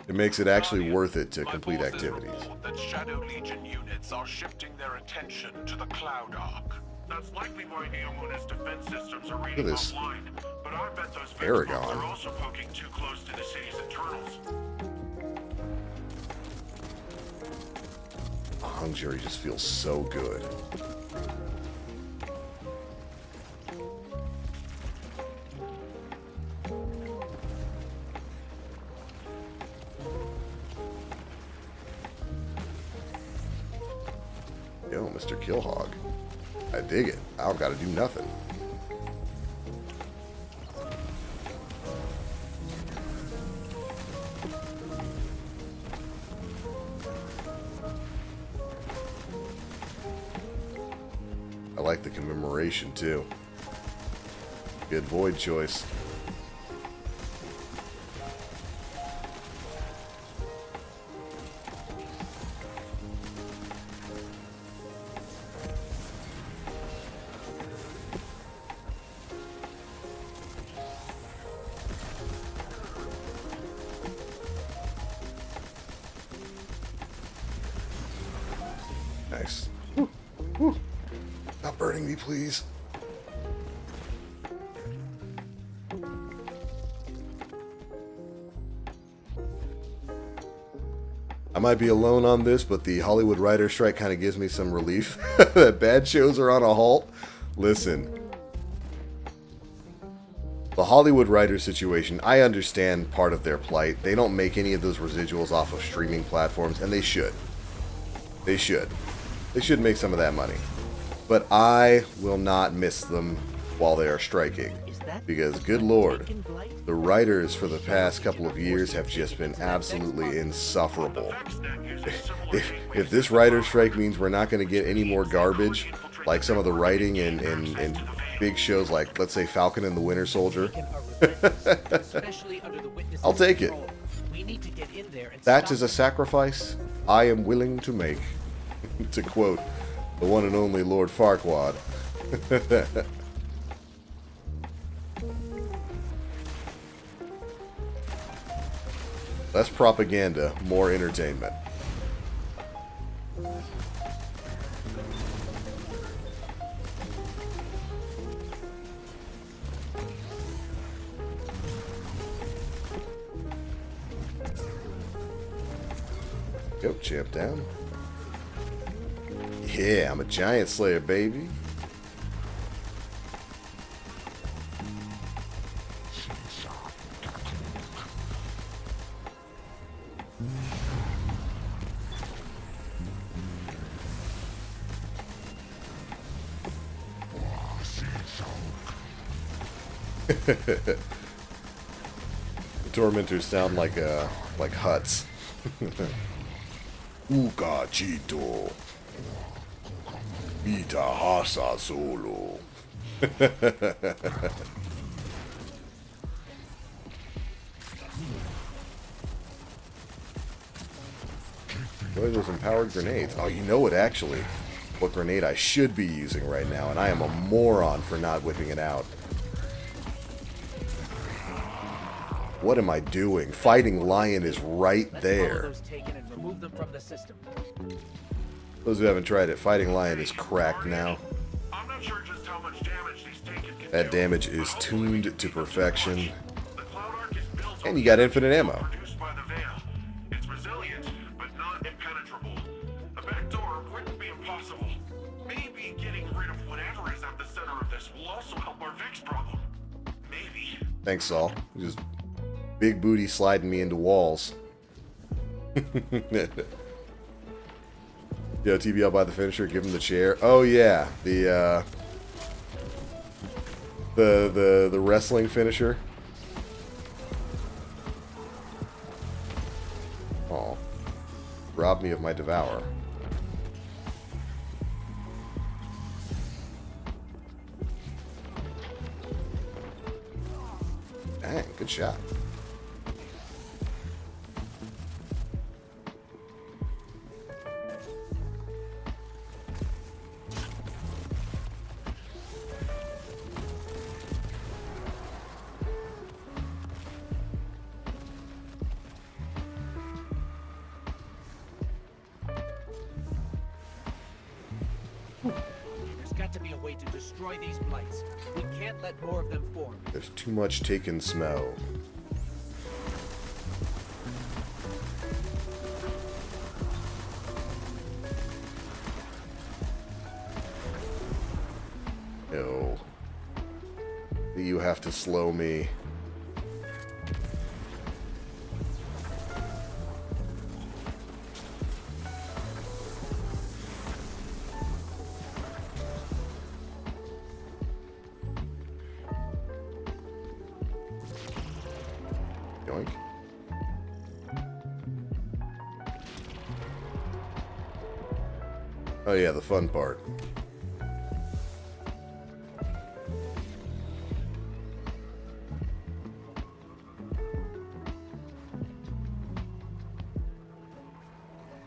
It makes it actually worth it to complete activities. That Shadow Legion units are shifting their attention to the Cloud Arc. That's likely why Neomuna's defense systems are reading this offline. But I bet those Aragon. are also poking too close to the city's internals. Hung Jury just feels so good. Yo, Mr. Killhog. I dig it. I don't gotta do nothing. I like the commemoration too. Good void choice. Nice. Woo. Woo. Stop burning me, please. I might be alone on this, but the Hollywood writer strike kind of gives me some relief that bad shows are on a halt. Listen, the Hollywood writer situation, I understand part of their plight. They don't make any of those residuals off of streaming platforms, and they should. They should. They should make some of that money. But I will not miss them while they are striking. Because, good lord, the writers for the past couple of years have just been absolutely insufferable. If this writer strike means we're not going to get any more garbage, like some of the writing in big shows like, let's say, Falcon and the Winter Soldier, I'll take it. That is a sacrifice I am willing to make. To quote the one and only Lord Farquaad. Less propaganda, more entertainment. Go, champ down. Yeah, I'm a giant slayer, baby. The tormentors sound like huts. Uka Chito. Vita Hasa Solo. What are those empowered grenades? Oh, you know what, actually? What grenade I should be using right now, and I am a moron for not whipping it out. What am I doing? Fighting Lion is right there. Those who haven't tried it, Fighting Lion is cracked now. I'm not sure just how much damage these taken can That do. damage is tuned to perfection. The Cloud Arc is built And you got infinite ammo. produced by the Veil. It's resilient, but not impenetrable. A backdoor wouldn't be impossible. Maybe getting rid of whatever is at the center of this will also help our Vex problem. Maybe. Thanks, Saul. Just big booty sliding me into walls. Yo, TBL by the finisher, give him the chair. Oh yeah, the wrestling finisher. Oh. Rob me of my devour. Dang, good shot. There's got to be a way to destroy these blights. We can't let more of them form. There's too much taken smell. No. You have to slow me. Yoink. Oh yeah, the fun part.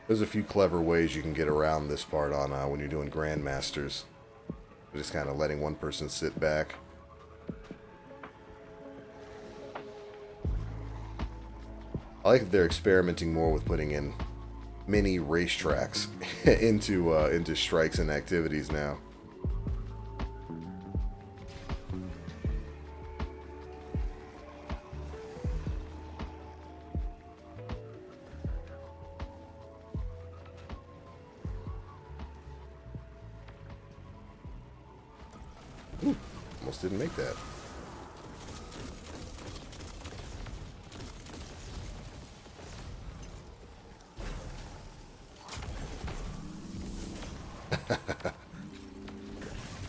There's a few clever ways you can get around this part on when you're doing Grandmasters. Just kind of letting one person sit back. I like that they're experimenting more with putting in mini racetracks into strikes and activities now. Ooh, almost didn't make that.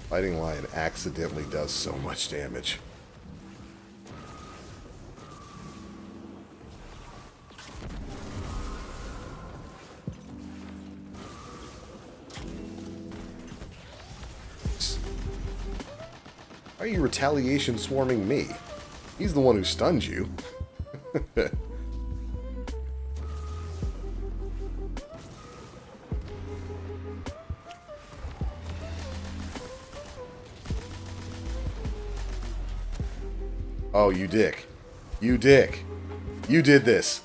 Fighting Lion accidentally does so much damage. Why are you retaliation swarming me? He's the one who stunned you. Oh, you dick. You dick. You did this.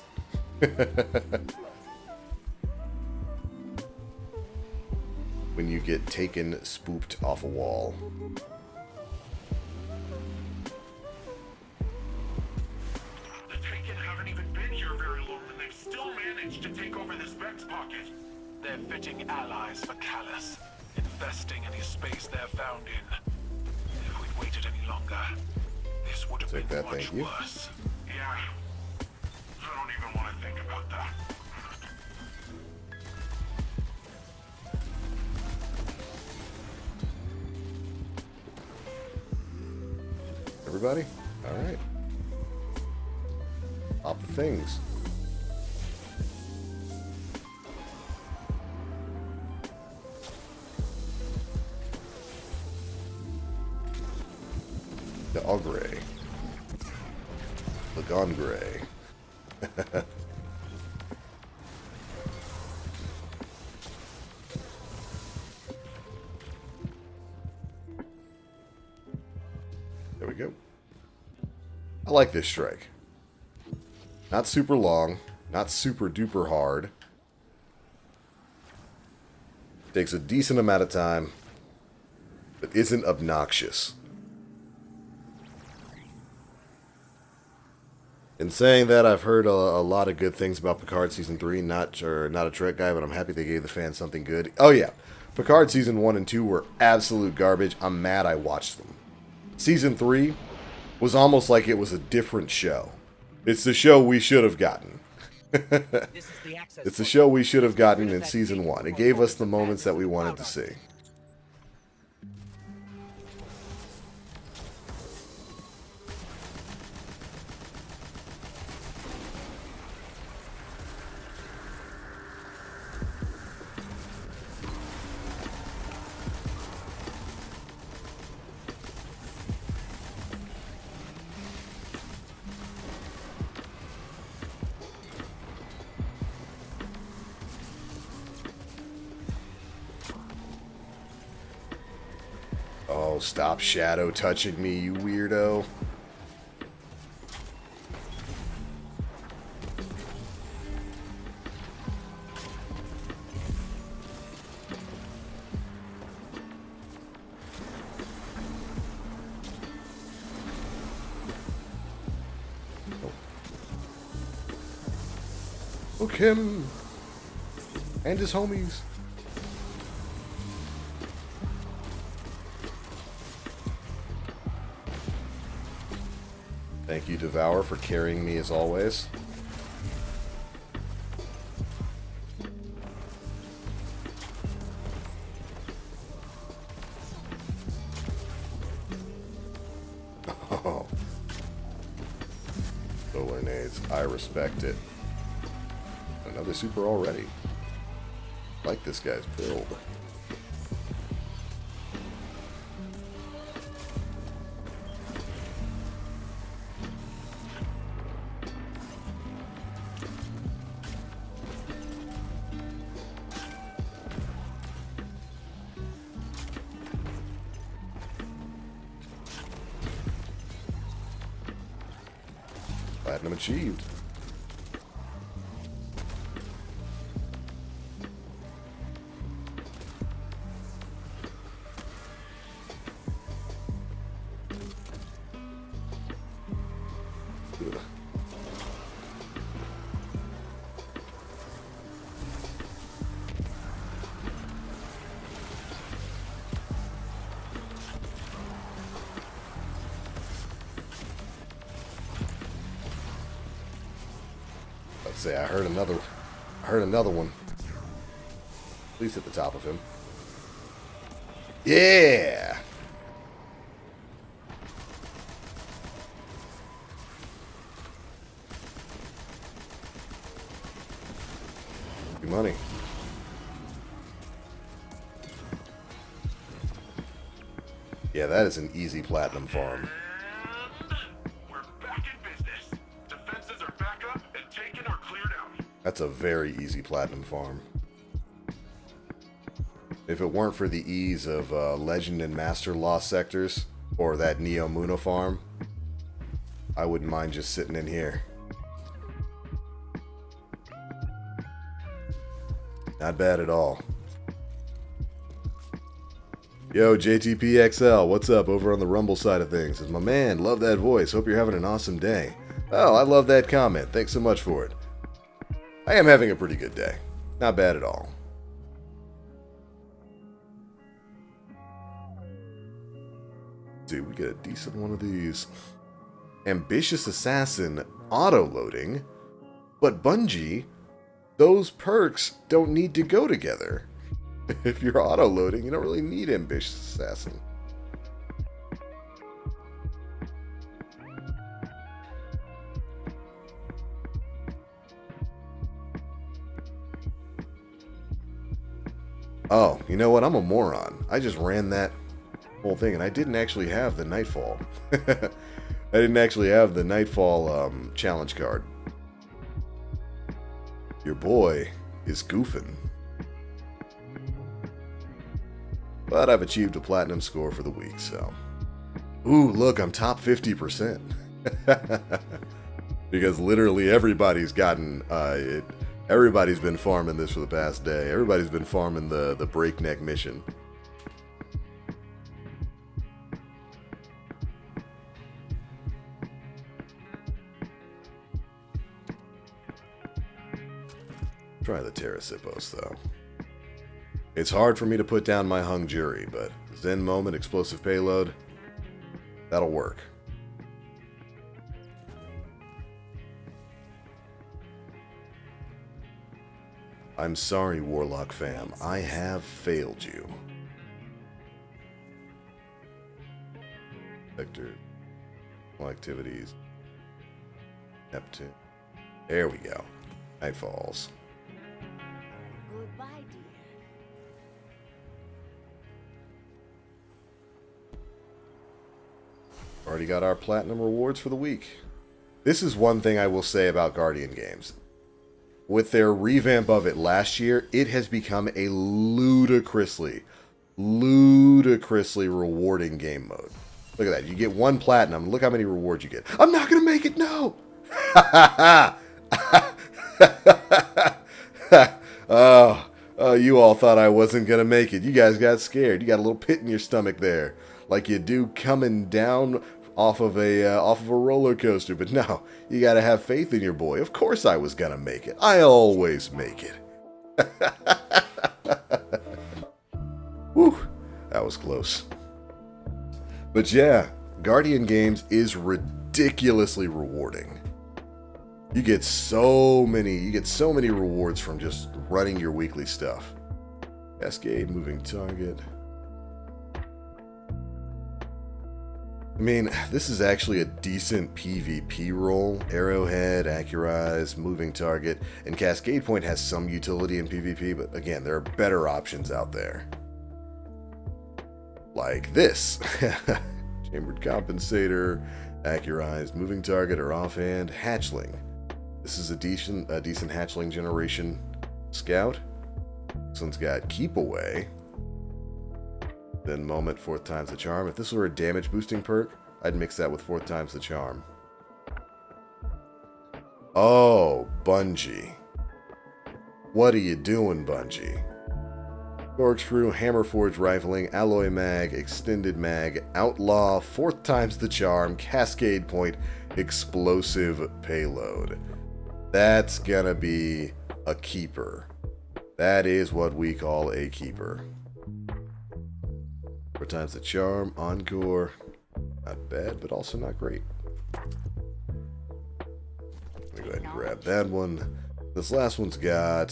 When you get taken, spooked off a wall. The Taken haven't even been here very long, and they've still managed to take over this Vex pocket. They're fitting allies for Callus, investing any space they're found in. If we'd waited any longer, this would have Take been that, much thank you. worse. Yeah. I don't even want to think about that. Everybody? Alright. Pop the things. The Ogre. The Gondre. There we go. I like this strike. Not super long, not super duper hard. Takes a decent amount of time, but isn't obnoxious. In saying that, I've heard a lot of good things about Picard Season 3. Not a Trek guy, but I'm happy they gave the fans something good. Oh yeah, Picard Season 1 and 2 were absolute garbage. I'm mad I watched them. Season 3 was almost like it was a different show. It's the show we should have gotten. It's the show we should have gotten in Season 1. It gave us the moments that we wanted to see. Oh, stop shadow touching me, you weirdo. Hook him and his homies. Thank you, Devour, for carrying me as always. Oh. Solar nades. I respect it. Another super already. Like this guy's build. Platinum achieved. Let's say I heard another one. At least at the top of him. Yeah. Good money. Yeah, that is an easy platinum farm. We're back in business. Defenses are back up and taken or cleared out. That's a very easy platinum farm. If it weren't for the ease of Legend and Master Lost sectors, or that Neo Muno farm, I wouldn't mind just sitting in here. Not bad at all. Yo, JTPXL, what's up over on the Rumble side of things? It's my man, love that voice. Hope you're having an awesome day. Oh, I love that comment. Thanks so much for it. I am having a pretty good day. Not bad at all. Dude, we get a decent one of these. Ambitious Assassin auto-loading, but Bungie, those perks don't need to go together. If you're auto-loading, you don't really need Ambitious Assassin. Oh, you know what? I'm a moron. I just ran that whole thing, and I didn't actually have the Nightfall. I didn't actually have the Nightfall challenge card. Your boy is goofing. But I've achieved a platinum score for the week, so... Ooh, look, I'm top 50%. Because literally everybody's gotten... everybody's been farming this for the past day. Everybody's been farming the breakneck mission. Try the Terrasipos, though. It's hard for me to put down my hung jury, but Zen Moment, Explosive Payload, that'll work. I'm sorry, Warlock fam. I have failed you. Sector. Activities. Neptune. There we go. Nightfalls. Goodbye, dear. Already got our platinum rewards for the week. This is one thing I will say about Guardian games. With their revamp of it last year, it has become a ludicrously ludicrously rewarding game mode. Look at that. You get 1 platinum. Look how many rewards you get. I'm not going to make it. No. Oh, you all thought I wasn't going to make it. You guys got scared. You got a little pit in your stomach there. Like you do coming down off of a roller coaster. But no, you got to have faith in your boy. Of course I was going to make it. I always make it. Whew, that was close. But yeah, Guardian Games is ridiculously rewarding. You get so many rewards from just running your weekly stuff. Cascade, moving target. I mean, this is actually a decent PvP role. Arrowhead, Accurize, moving target, and Cascade Point has some utility in PvP, but again, there are better options out there. Like this. Chambered Compensator, Accurize, moving target or offhand, Hatchling. This is a decent Hatchling generation scout. This one's got Keep Away. Then Moment, 4th times the charm. If this were a damage boosting perk, I'd mix that with 4th times the charm. Oh, Bungie. What are you doing, Bungie? Corkscrew, Hammerforge Rifling, Alloy Mag, Extended Mag, Outlaw, 4th times the charm, Cascade Point, Explosive Payload. That's gonna be a keeper. That is what we call a keeper. 4 times the charm, Encore. Not bad, but also not great. Let me go ahead and grab that one. This last one's got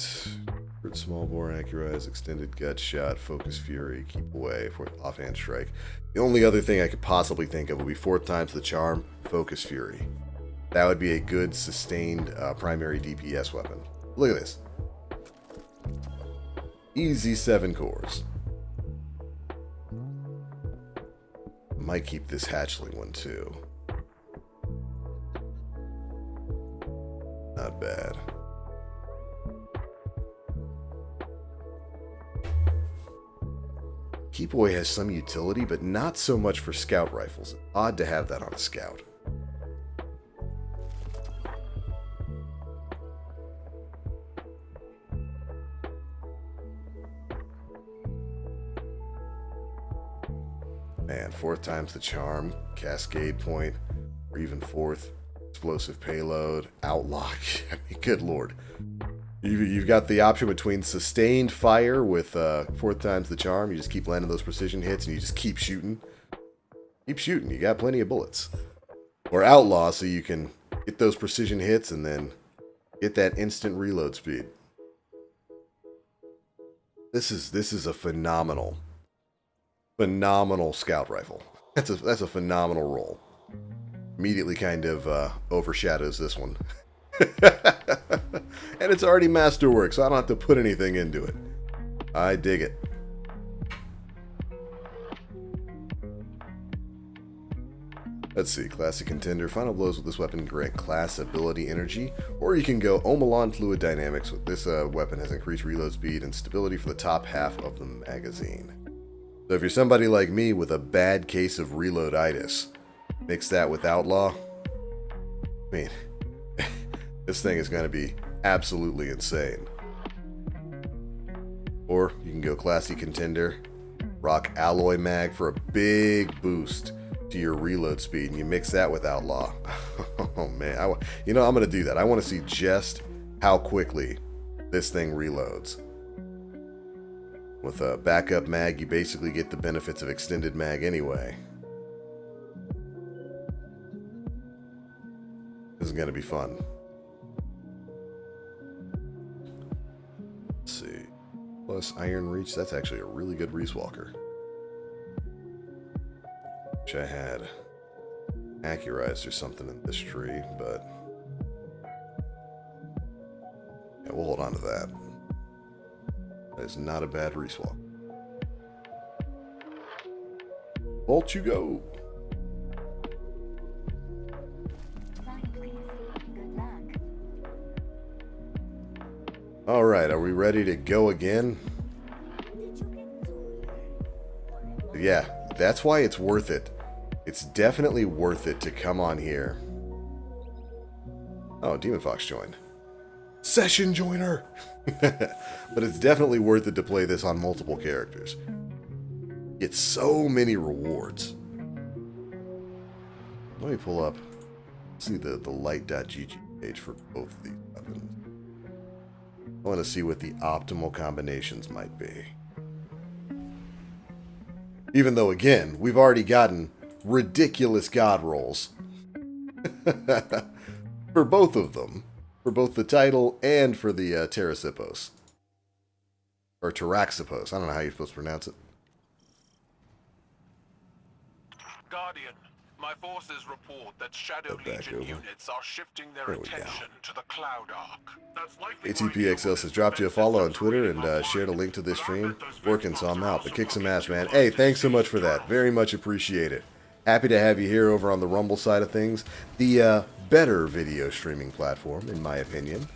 Small Bore, Accurize, Extended Gut Shot, Focus Fury, Keep Away, 4th Offhand Strike. The only other thing I could possibly think of would be 4th times the charm, Focus Fury. That would be a good sustained primary DPS weapon. Look at this. Easy 7 cores. Might keep this Hatchling one too. Not bad. Keep Away has some utility, but not so much for scout rifles. Odd to have that on a scout. Man, 4th times the charm, Cascade Point, or even 4th, Explosive Payload, Outlaw. I mean, good lord. You've got the option between Sustained Fire with 4th times the charm. You just keep landing those precision hits and you just keep shooting. Keep shooting. You got plenty of bullets. Or Outlaw, so you can get those precision hits and then get that instant reload speed. This is a phenomenal scout rifle. That's a phenomenal roll. Immediately kind of overshadows this one. And it's already masterwork, so I don't have to put anything into it. I dig it. Let's see, Classic Contender. Final blows with this weapon grant class ability energy, or you can go Omelon Fluid Dynamics. With this weapon has increased reload speed and stability for the top half of the magazine. So if you're somebody like me with a bad case of reloaditis, mix that with Outlaw. I mean, this thing is going to be absolutely insane. Or you can go Classy Contender, rock Alloy Mag for a big boost to your reload speed, and you mix that with Outlaw. Oh man, I'm going to do that. I want to see just how quickly this thing reloads. With a backup mag, you basically get the benefits of extended mag anyway. This is going to be fun. Let's see. Plus Iron Reach, that's actually a really good Reese Walker. Which I had Accurized or something in this tree, but yeah, we'll hold on to that. That is not a bad Reese Walker. Bolt you go! Alright, are we ready to go again? Yeah, that's why it's worth it. It's definitely worth it to come on here. Oh, Demon Fox joined. Session joiner! But it's definitely worth it to play this on multiple characters. Get so many rewards. Let me pull up, see the light.gg page for both of these weapons. I want to see what the optimal combinations might be. Even though, again, we've already gotten ridiculous god rolls. For both of them. For both the title and for the Terrasippos. Or Taraxipos. I don't know how you're supposed to pronounce it. Guardian, my forces report that Shadow Legion units are shifting their attention to the Cloud Arc. That's likely ATPXL says, dropped you a follow on Twitter and shared a link to this stream. Working, so I'm out, but kick some ass, man. Hey, thanks so much for that. Very much appreciate it. Happy to have you here over on the Rumble side of things. The better video streaming platform, in my opinion.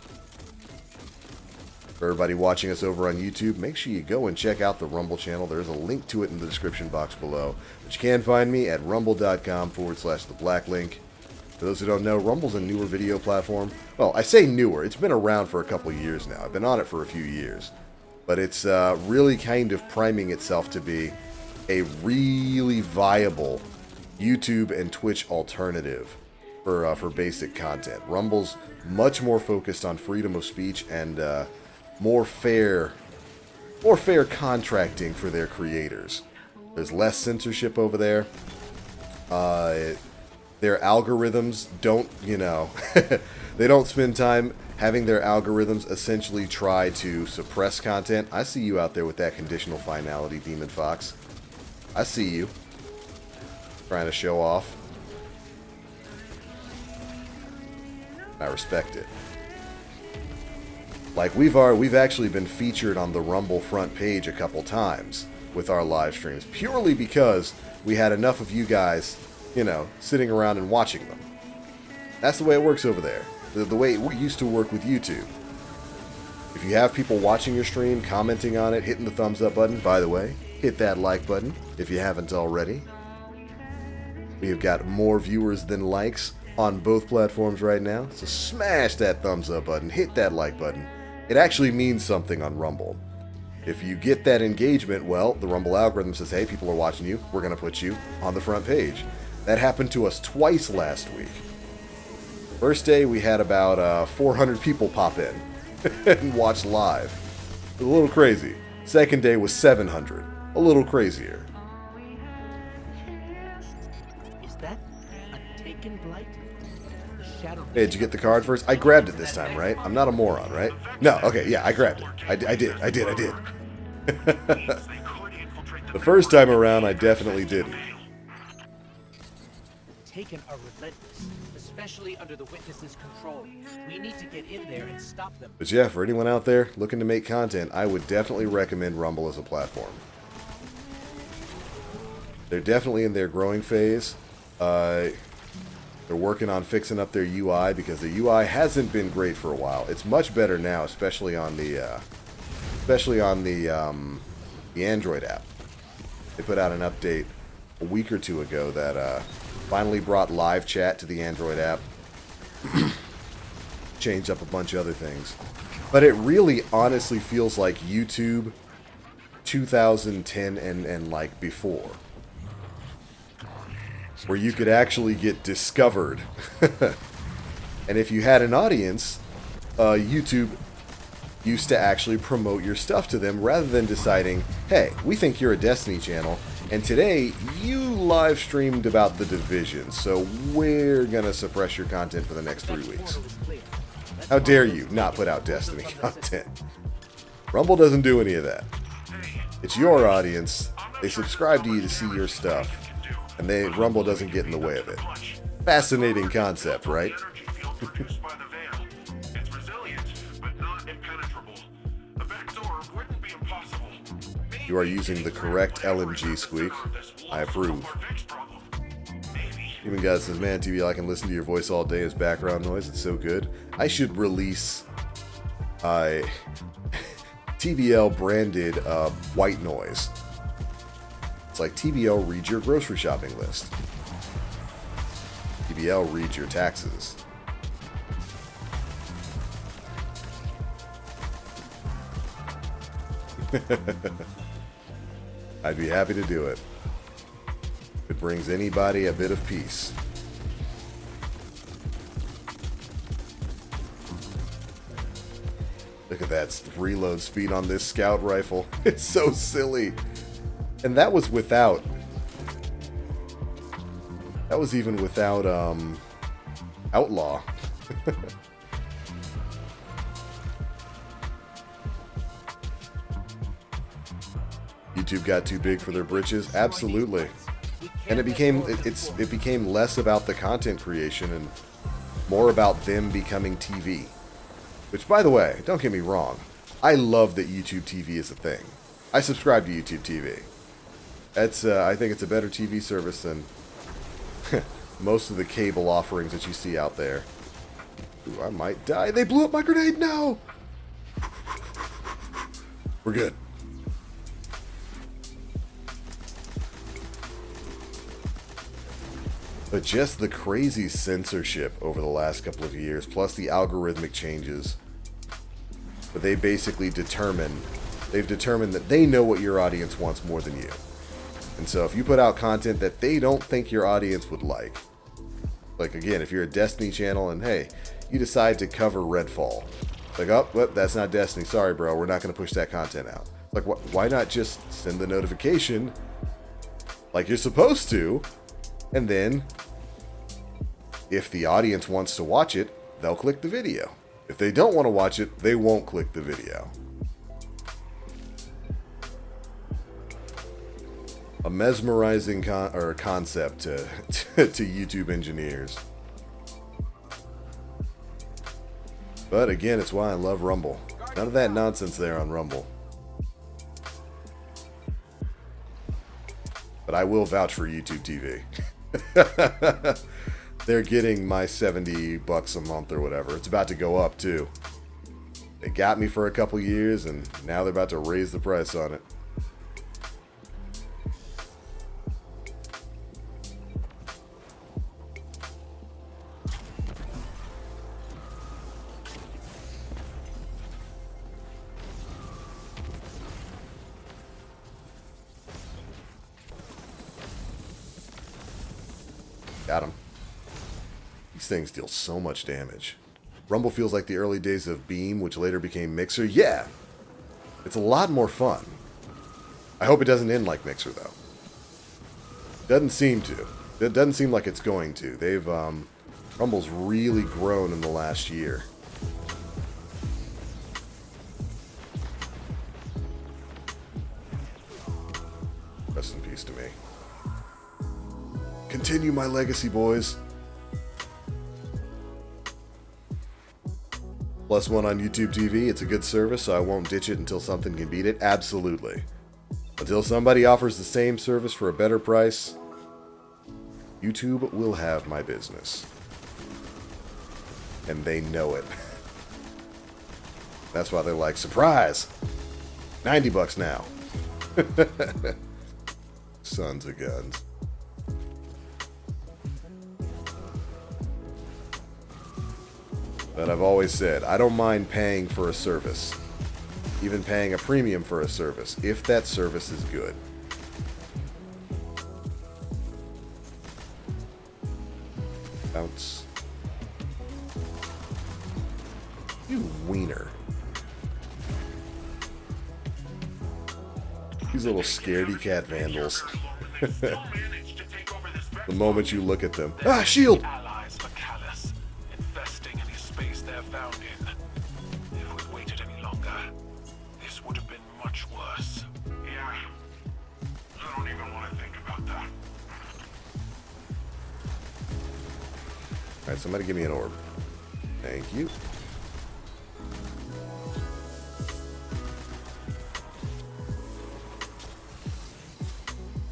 For everybody watching us over on YouTube, make sure you go and check out the Rumble channel. There's a link to it in the description box below. But you can find me at rumble.com/theblack_link. For those who don't know, Rumble's a newer video platform. Well, I say newer. It's been around for a couple of years now. I've been on it for a few years. But it's really kind of priming itself to be a really viable YouTube and Twitch alternative for basic content. Rumble's much more focused on freedom of speech and more fair contracting for their creators. There's less censorship over there. Their algorithms don't, they don't spend time having their algorithms essentially try to suppress content. I see you out there with that conditional finality, Demon Fox. I see you. Trying to show off. I respect it. Like, we've actually been featured on the Rumble front page a couple times with our live streams, purely because we had enough of you guys, sitting around and watching them. That's the way it works over there. The way it used to work with YouTube. If you have people watching your stream, commenting on it, hitting the thumbs up button, by the way, hit that like button if you haven't already. We've got more viewers than likes on both platforms right now, so smash that thumbs up button, hit that like button. It actually means something on Rumble. If you get that engagement, well, the Rumble algorithm says, hey, people are watching you, we're going to put you on the front page. That happened to us twice last week. First day, we had about 400 people pop in and watch live. It was a little crazy. Second day was 700. A little crazier. Is that a taken blight? The shadow. Hey, did you get the card first? I grabbed it this time, right? I'm not a moron, right? No, okay, yeah, I grabbed it. I did. The first time around, I definitely didn't. Taken are relentless, especially under the witness's control. We need to get in there and stop them. But yeah, for anyone out there looking to make content, I would definitely recommend Rumble as a platform. They're definitely in their growing phase. They're working on fixing up their UI because the UI hasn't been great for a while. It's much better now, especially on the Android app. They put out an update a week or two ago that finally brought live chat to the Android app. Changed up a bunch of other things. But it really honestly feels like YouTube 2010 and like before. Where you could actually get discovered. And if you had an audience, YouTube used to actually promote your stuff to them rather than deciding, hey, we think you're a Destiny channel, and today you live streamed about The Division, so we're gonna suppress your content for the next 3 weeks. How dare you not put out Destiny content? Rumble doesn't do any of that. It's your audience. They subscribe to you to see your stuff. And Rumble doesn't get in the way of it. Fascinating concept, right? You are using the correct LMG, Squeak. I approve. Even God says, man, TBL, I can listen to your voice all day as background noise. It's so good. I should release TBL branded white noise. It's like TBL reads your grocery shopping list. TBL reads your taxes. I'd be happy to do it. If it brings anybody a bit of peace. Look at that reload speed on this scout rifle. It's so silly. And that was without... That was even without, Outlaw. YouTube got too big for their britches? Absolutely. And it became it became less about the content creation and more about them becoming TV. Which, by the way, don't get me wrong, I love that YouTube TV is a thing. I subscribe to YouTube TV. That's I think it's a better TV service than most of the cable offerings that you see out there. Ooh, I might die. They blew up my grenade. No. We're good. But just the crazy censorship over the last couple of years, plus the algorithmic changes. But they basically they've determined that they know what your audience wants more than you. And so if you put out content that they don't think your audience would like again, if you're a Destiny channel and hey, you decide to cover Redfall. Like, oh, well, that's not Destiny. Sorry, bro. We're not going to push that content out. Like, why not just send the notification like you're supposed to? And then, if the audience wants to watch it, they'll click the video. If they don't want to watch it, they won't click the video. A mesmerizing concept to YouTube engineers. But again, it's why I love Rumble. None of that nonsense there on Rumble. But I will vouch for YouTube TV. They're getting my $70 a month or whatever. It's about to go up too. They got me for a couple years and now they're about to raise the price on it. Got him. These things deal so much damage. Rumble feels like the early days of Beam, which later became Mixer. Yeah, it's a lot more fun. I hope it doesn't end like Mixer, though. Doesn't seem to. It doesn't seem like it's going to. They've, Rumble's really grown in the last year. Rest in peace to me. Continue my legacy, boys. +1 on YouTube TV. It's a good service, so I won't ditch it until something can beat it. Absolutely. Until somebody offers the same service for a better price, YouTube will have my business. And they know it. That's why they're like, surprise! $90 now. Sons of guns. But I've always said, I don't mind paying for a service. Even paying a premium for a service, if that service is good. Bounce. You wiener. These little scaredy cat vandals. The moment you look at them. Ah, shield! Found in. If we'd waited any longer, this would have been much worse. Yeah. I don't even want to think about that. Alright, somebody give me an orb. Thank you.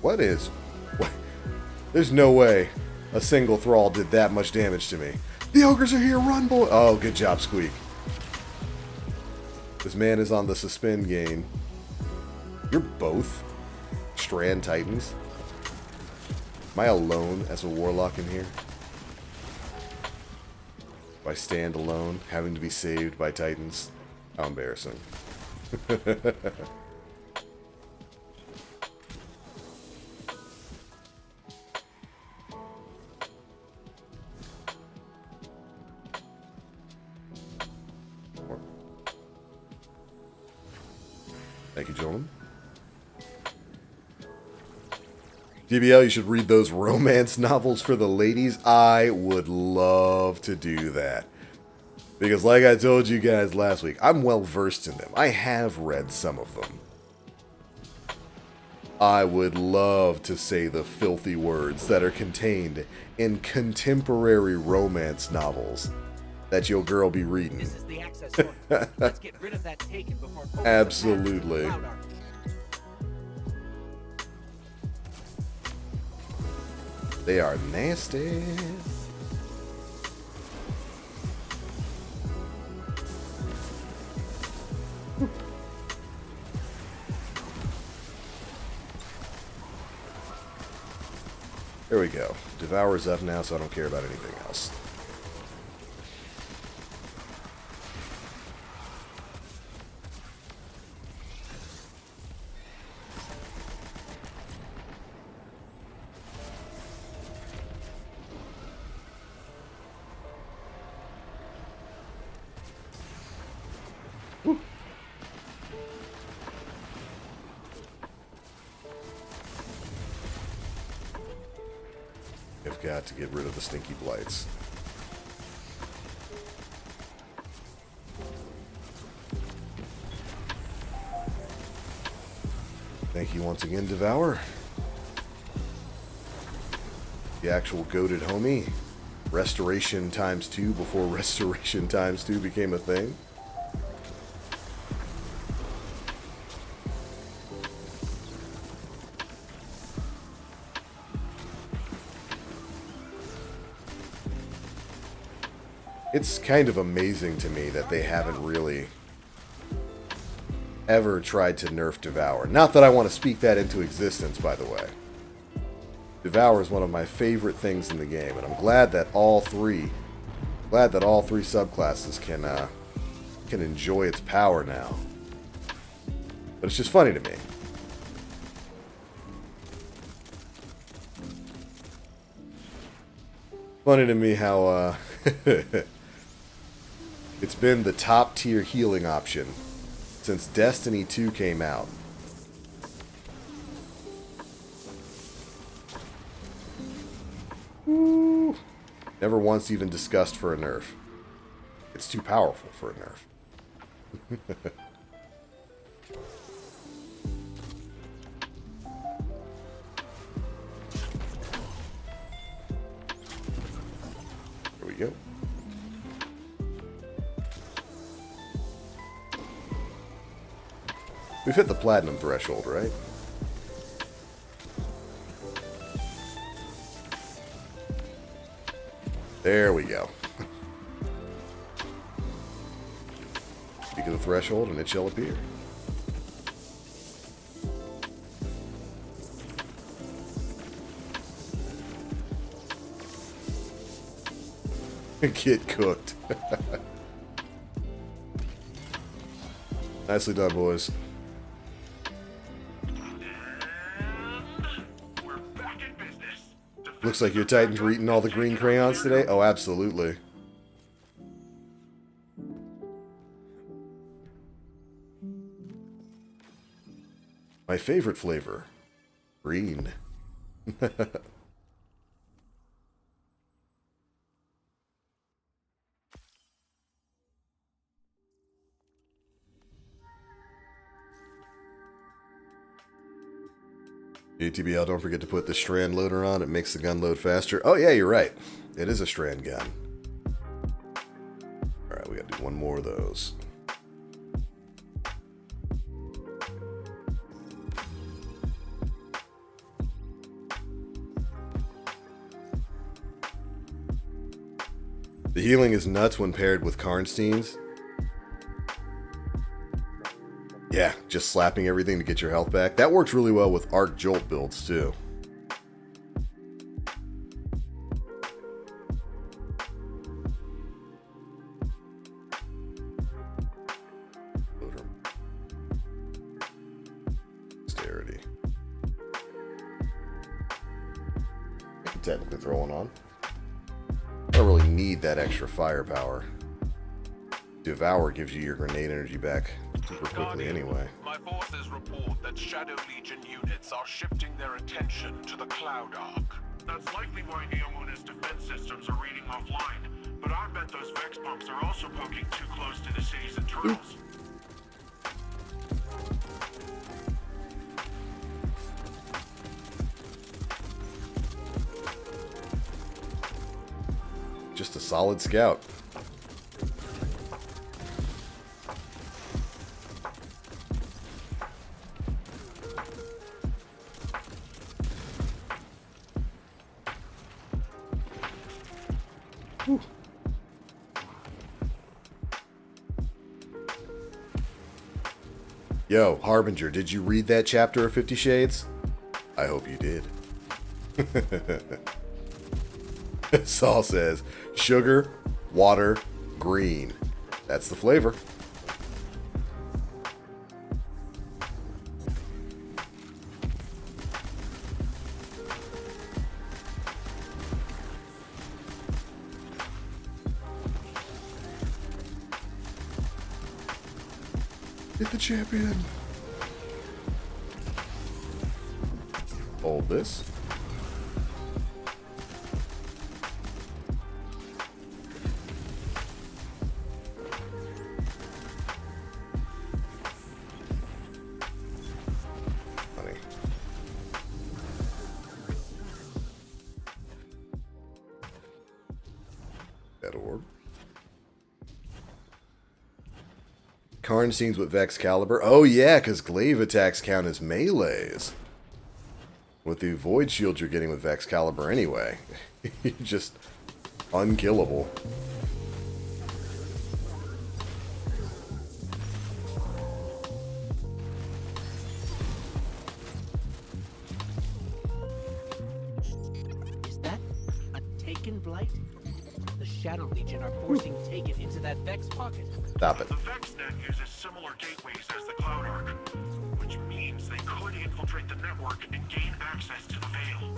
What? There's no way a single thrall did that much damage to me. The ogres are here, run, boy! Oh, good job, Squeak. This man is on the suspend game. You're both? Strand Titans. Am I alone as a warlock in here? Do I stand alone, having to be saved by Titans? How embarrassing. Thank you, gentlemen. DBL, you should read those romance novels for the ladies. I would love to do that. Because like I told you guys last week, I'm well versed in them. I have read some of them. I would love to say the filthy words that are contained in contemporary romance novels that your girl be reading. This is the access point. Let's get rid of that taken before Absolutely. They are nasty. There we go. Devour's up now, so I don't care about anything else. I've got to get rid of the stinky blights. Thank you once again, Devour. The actual goated homie. Restoration times 2 before restoration times 2 became a thing. It's kind of amazing to me that they haven't really ever tried to nerf Devour. Not that I want to speak that into existence, by the way. Devour is one of my favorite things in the game, and I'm glad that all three subclasses can enjoy its power now. But it's just funny to me. Funny to me how it's been the top tier healing option since Destiny 2 came out. Ooh. Never once even discussed for a nerf. It's too powerful for a nerf. There we go. We've hit the platinum threshold, right? There we go. Speak of the threshold and it shall appear. Get cooked. Nicely done, boys. Looks like your Titans were eating all the green crayons today. Oh, absolutely. My favorite flavor. Green. ATBL, don't forget to put the strand loader on. It makes the gun load faster. Oh, yeah, you're right. It is a strand gun. Alright, we gotta do one more of those. The healing is nuts when paired with Karnstein's. Yeah, just slapping everything to get your health back. That works really well with Arc Jolt builds, too. Dexterity. I can technically throw one on. I don't really need that extra firepower. Devour gives you your grenade energy back super quickly Guardian, anyway. my forces report that Shadow Legion units are shifting their attention to the Cloud Arc. That's likely why Neomuna's defense systems are reading offline. But I bet those Vex pumps are also poking too close to the city's internals. Just a solid scout. Whew. Yo, Harbinger, did you read that chapter of 50 Shades? I hope you did. Saul says, sugar, water, green. That's the flavor. Get the champion. Hold this. Honey. That orb. Karn scenes with Vex Caliber. Oh yeah, because glaive attacks count as melees. With the void shield you're getting with Vex Caliber anyway. You're just unkillable. Is that a Taken Blight? The Shadow Legion are forcing Taken into that Vex pocket. Stop it. The VexNet uses similar gateways as the Cloud Arc, which means they could infiltrate the network and gain access to the Veil.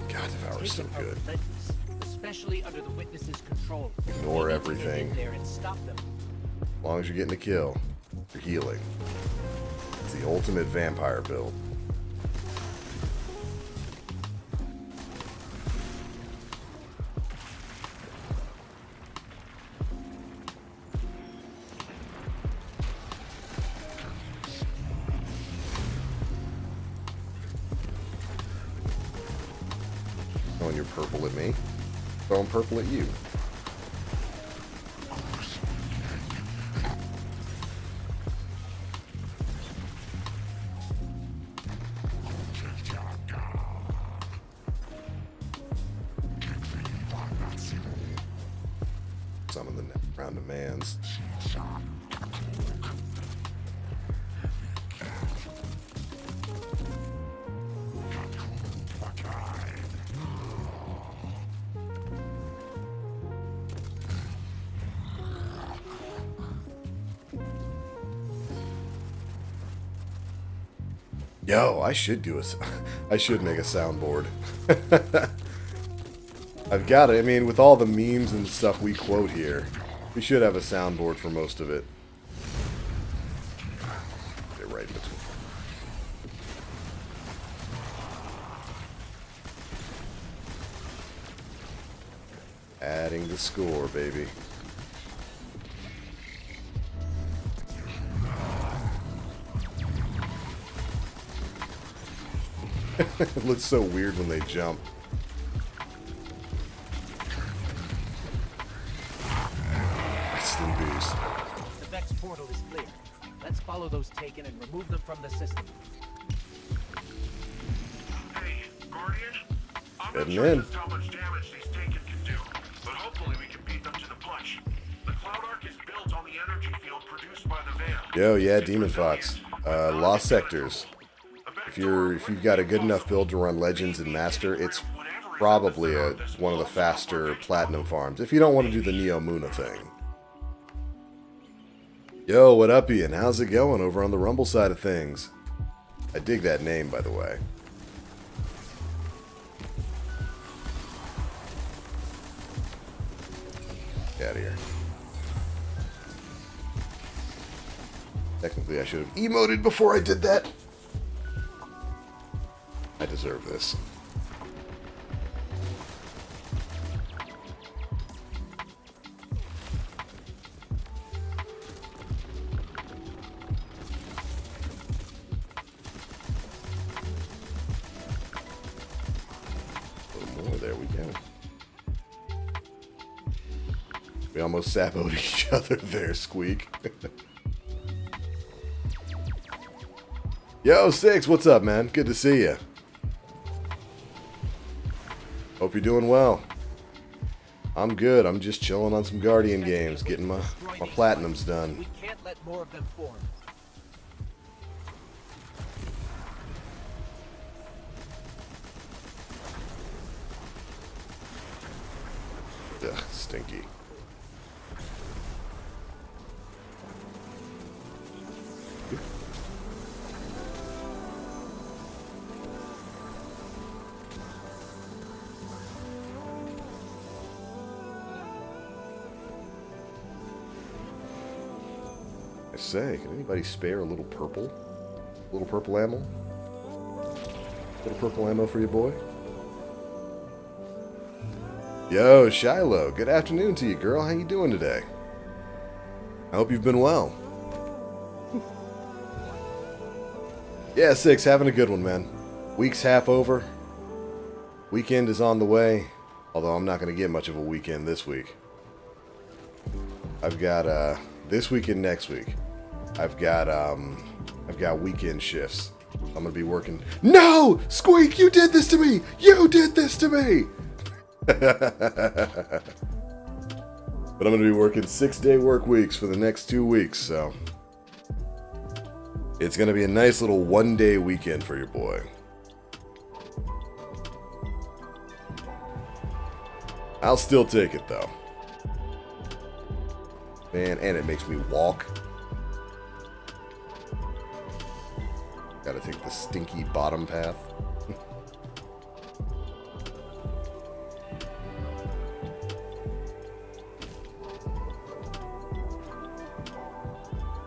God, Devour's so Taken are good. relentless, especially under the Witness's control. Ignore We need to get everything. in there and stop them. As long as you're getting a kill, you're healing. It's the ultimate vampire build. Throwing your purple at me. Throwing purple at you. Summon the round of mans. Yo, I should do I should make a soundboard. I've got it. I mean, with all the memes and stuff we quote here, we should have a soundboard for most of it. Get right in between. Adding the score, baby. It looks so weird when they jump. Instant boost. The Vex portal is clear. Let's follow those Taken and remove them from the system. Hey, Guardian? I'm not Getting sure in. just how much damage these Taken can do, but hopefully we can beat them to the punch. The Cloud Arc is built on the energy field produced by the Veil. Yo, yeah, Demon Fox. Lost Sectors. If you've got a good enough build to run Legends and Master, it's probably one of the faster platinum farms. If you don't want to do the Neo Muna thing. Yo, what up, Ian? How's it going over on the Rumble side of things? I dig that name, by the way. Get out of here. Technically, I should have emoted before I did that. I deserve this. A little more, there we go. We almost saboed each other there, Squeak. Yo, Six, what's up, man? Good to see you. Hope you're doing well. I'm good. I'm just chilling on some Guardian games, getting my platinums done. We can't let more of them form. Ugh, stinky. I say, can anybody spare a little purple? A little purple ammo? A little purple ammo for your boy? Yo, Shiloh, good afternoon to you, girl. How you doing today? I hope you've been well. Yeah, Six, having a good one, man. Week's half over. Weekend is on the way, although I'm not going to get much of a weekend this week. I've got, this week and next week. I've got weekend shifts. I'm going to be working. No! Squeak, you did this to me! You did this to me! But I'm going to be working 6-day work weeks for the next 2 weeks, so it's going to be a nice little 1-day weekend for your boy. I'll still take it, though. Man, and it makes me walk. Gotta take the stinky bottom path.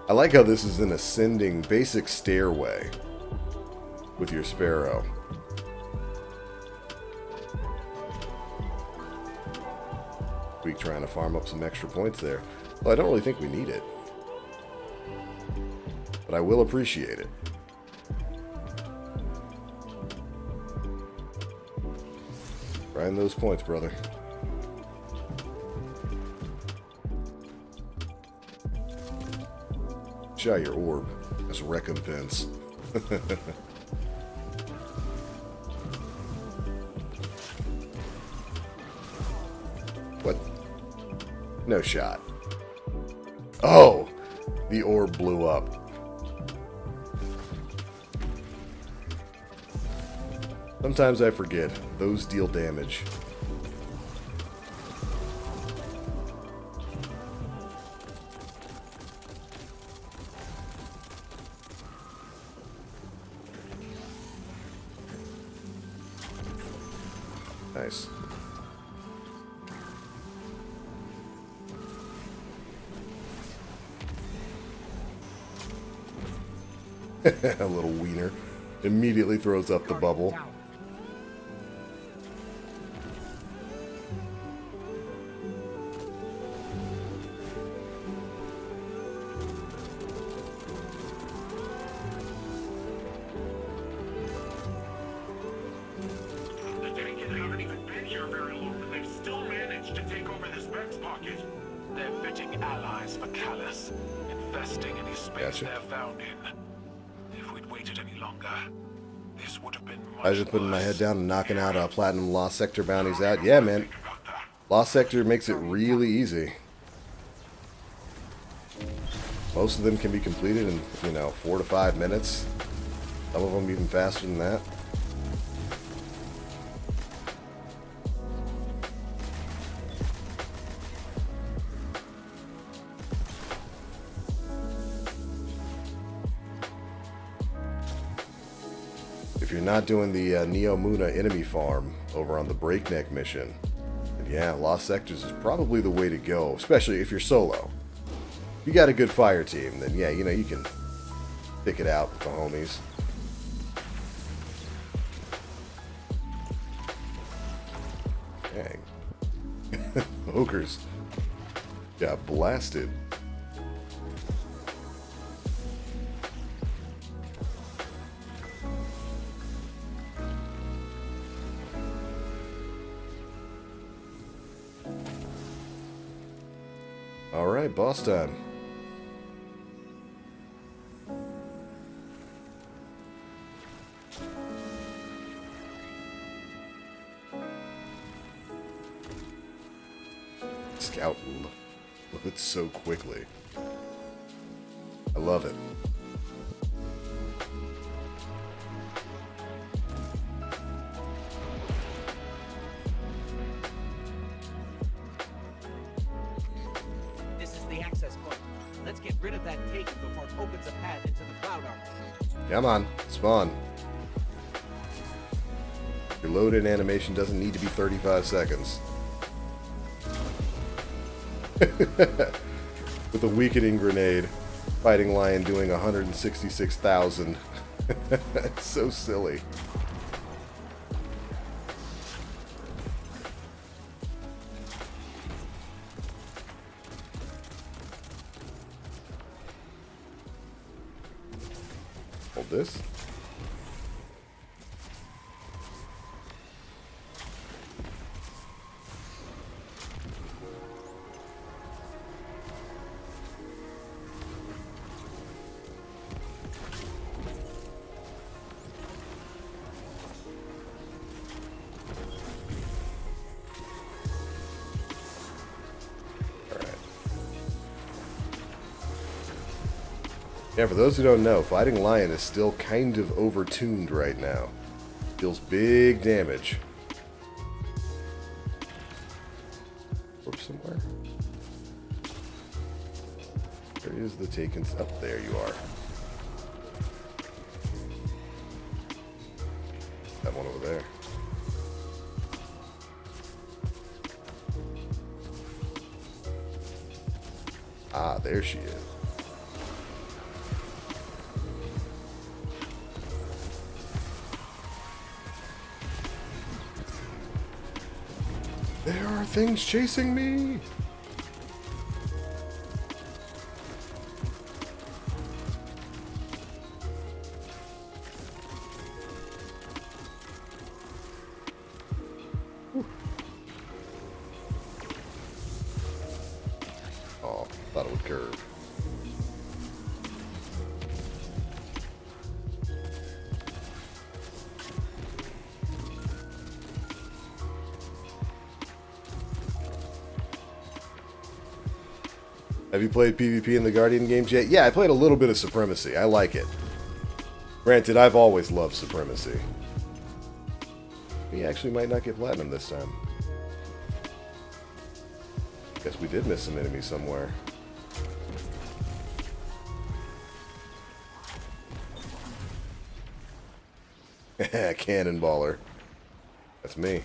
I like how this is an ascending basic stairway with your sparrow. Week trying to farm up some extra points there. Well, I don't really think we need it, but I will appreciate it. Grind those points, brother. Shot your orb as recompense. What? No shot. Oh! The orb blew up. Sometimes I forget. Those deal damage. Nice. A little wiener immediately throws up the bubble. The Delicate haven't even been here very long, but they've still managed to take over this Vex pocket. They're fitting allies for Callus, infesting any space Gotcha. they're found in. If we'd waited any longer, this would have been much I was just putting my worse. head down and knocking out platinum Lost Sector bounties out. Yeah, man. Lost Sector makes it really easy. Most of them can be completed in, 4 to 5 minutes. Some of them even faster than that. If you're not doing the Neomuna enemy farm over on the Breakneck mission, then yeah, Lost Sectors is probably the way to go, especially if you're solo. If you got a good fire team, then yeah, you can pick it out with the homies. Dang. Ogres got blasted. Alright, boss time. Scout loads so quickly. I love it. This is the access point. Let's get rid of that tape before it opens a path into the cloud arc. Come on, spawn. Your load-in animation doesn't need to be 35 seconds. With a weakening grenade, Fighting Lion doing 166,000. It's so silly. Hold this. Yeah, for those who don't know, Fighting Lion is still kind of overtuned right now. Deals big damage. Orb somewhere? Where is the taken? Up there you are. That one over there. Ah, there she is. There are things chasing me! Oh, thought it would curve. Have you played PvP in the Guardian games yet? Yeah, I played a little bit of Supremacy. I like it. Granted, I've always loved Supremacy. We actually might not get Platinum this time. Guess we did miss some enemies somewhere. Cannonballer. That's me.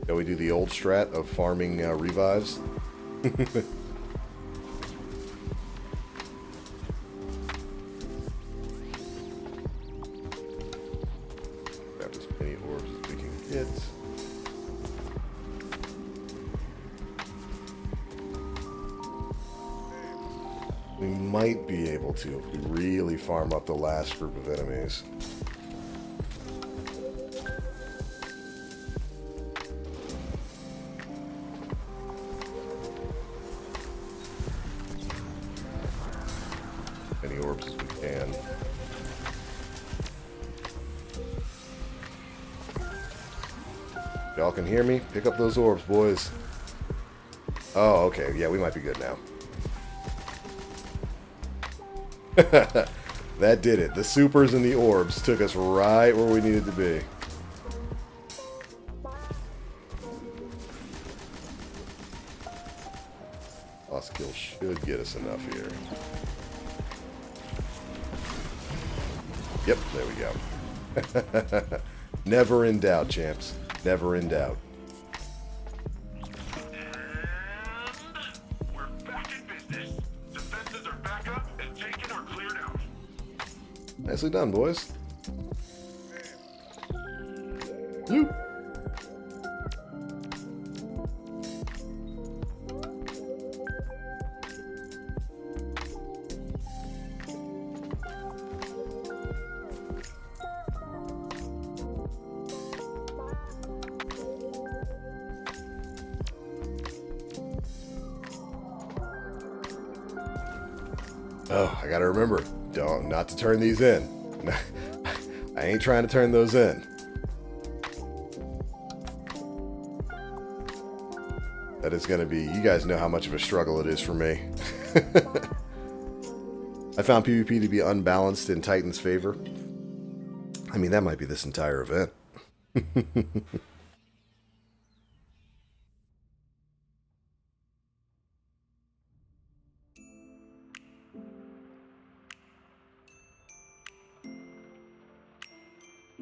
Shall we do the old strat of farming revives? Grab as many orbs as we can get. We might be able to if we really farm up the last group of enemies. Many orbs as we can. Y'all can hear me? Pick up those orbs, boys. Oh, okay. Yeah, we might be good now. That did it. The supers and the orbs took us right where we needed to be. Lost kill should get us enough here. Yep, there we go. Never in doubt, champs. Never in doubt. And we're back in business. Defenses are back up and taken or cleared out. Nicely done, boys. You. Oh, I gotta remember, not to turn these in. I ain't trying to turn those in. That is gonna be, you guys know how much of a struggle it is for me. I found PvP to be unbalanced in Titan's favor. I mean, that might be this entire event.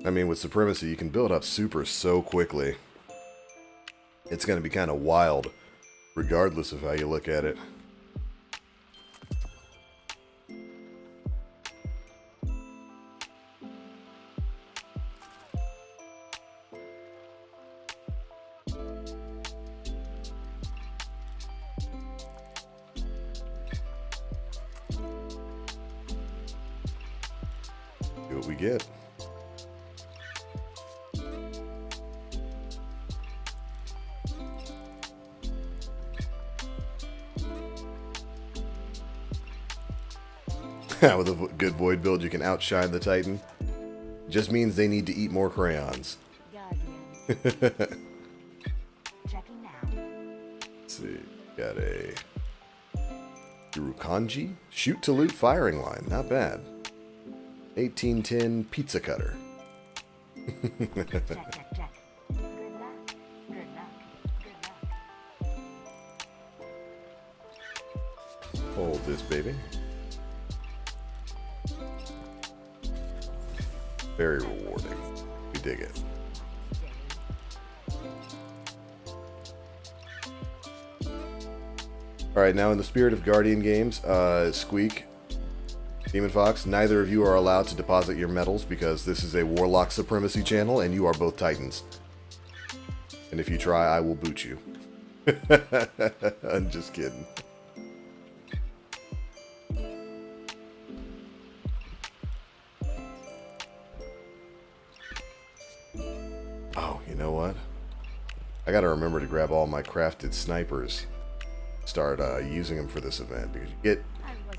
I mean, with Supremacy, you can build up super so quickly. It's going to be kind of wild, regardless of how you look at it. See what we get. With a good void build, you can outshine the Titan. Just means they need to eat more crayons. Checking now. Let's see. Got a Urukanji. Shoot to loot firing line. Not bad. 1810 pizza cutter. Check, check, check. Good luck. Good luck. Good luck. Hold this baby. Very rewarding. We dig it. Alright, now in the spirit of Guardian games, Squeak, Demon Fox, neither of you are allowed to deposit your medals because this is a Warlock Supremacy channel and you are both Titans. And if you try, I will boot you. I'm just kidding. Oh, you know what? I gotta remember to grab all my crafted snipers. Start using them for this event because you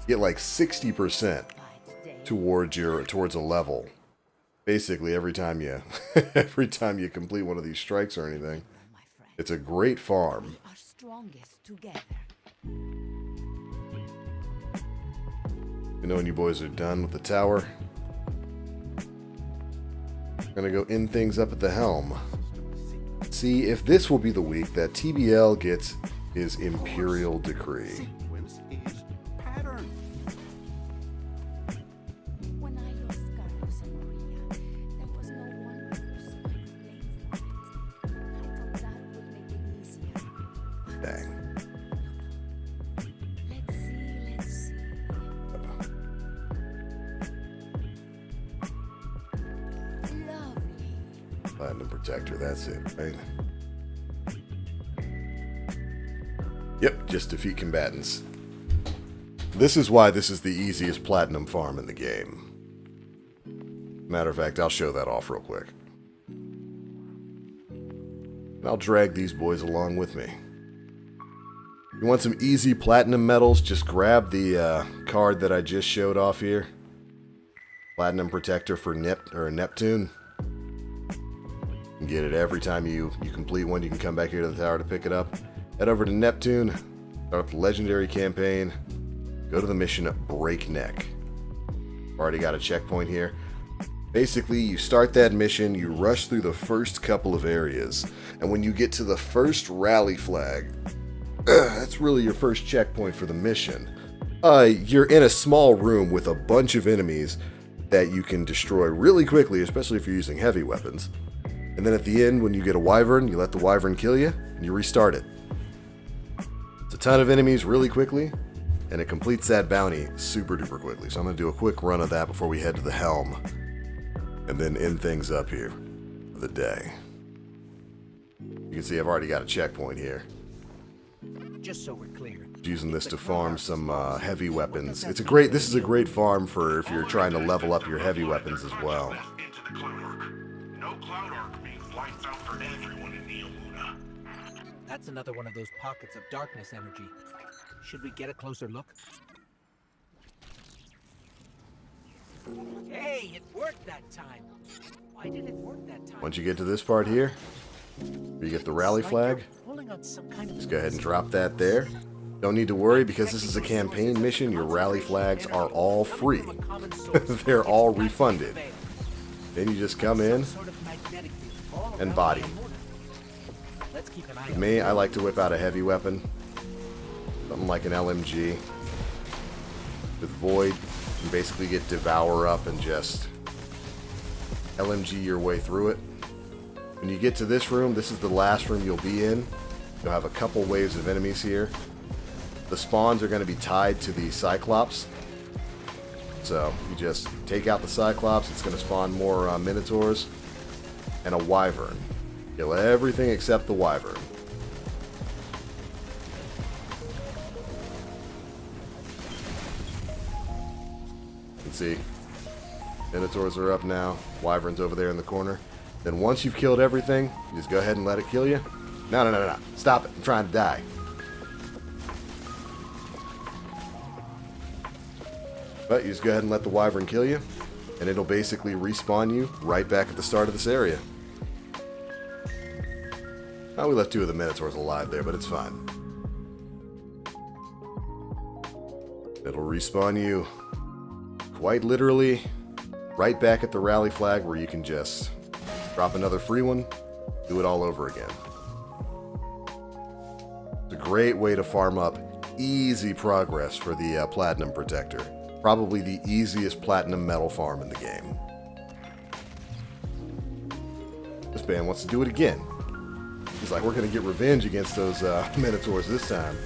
get like 60% towards a level. Basically, every time you complete one of these strikes or anything, it's a great farm. Are strongest together. You know when you boys are done with the tower, I'm gonna go in things up at the helm. See if this will be the week that TBL gets his Imperial Decree. When I lost Carlos and Maria, there was no one person I could blame for it. I thought that would make it easier. Dang. Let's see. Lovely. Platinum Protector, that's it, right? Yep, just defeat combatants. This is why this is the easiest platinum farm in the game. Matter of fact, I'll show that off real quick. And I'll drag these boys along with me. You want some easy platinum medals? Just grab the card that I just showed off here. Platinum Protector for Neptune. You can get it every time you complete one. You can come back here to the tower to pick it up. Head over to Neptune, start the legendary campaign, go to the mission Breakneck. Already got a checkpoint here. Basically, you start that mission, you rush through the first couple of areas, and when you get to the first rally flag, that's really your first checkpoint for the mission. You're in a small room with a bunch of enemies that you can destroy really quickly, especially if you're using heavy weapons. And then at the end, when you get a wyvern, you let the wyvern kill you, and you restart it. It's a ton of enemies really quickly, and it completes that bounty super duper quickly. So I'm going to do a quick run of that before we head to the helm, and then end things up here for the day. You can see I've already got a checkpoint here. Just so we're clear. Using this to farm some heavy weapons. This is a great farm for if you're trying to level up your heavy weapons as well. Into the Cloud Arc. No Cloud Arc means lights out for everyone in Neo Luna. That's another one of those pockets of darkness energy. Should we get a closer look? Hey, it worked that time. Why did it work that time? Once you get to this part here, where you get the rally flag, just go ahead and drop that there. Don't need to worry because this is a campaign mission. Your rally flags are all free. They're all refunded. Then you just come in and body. With me, I like to whip out a heavy weapon. Something like an LMG. With Void, you basically get Devour up and just LMG your way through it. When you get to this room, this is the last room you'll be in. You'll have a couple waves of enemies here. The spawns are going to be tied to the Cyclops. So you just take out the Cyclops, it's going to spawn more Minotaurs and a Wyvern. Kill everything except the Wyvern. You can see Minotaurs are up now, Wyvern's over there in the corner. Then once you've killed everything, you just go ahead and let it kill you. No. Stop it. I'm trying to die. But you just go ahead and let the Wyvern kill you, and it'll basically respawn you right back at the start of this area. Oh, we left two of the Minotaurs alive there, but it's fine. It'll respawn you quite literally right back at the rally flag where you can just drop another free one, do it all over again. It's a great way to farm up easy progress for the Platinum Protector. Probably the easiest platinum metal farm in the game. This man wants to do it again. He's like, we're going to get revenge against those Minotaurs this time.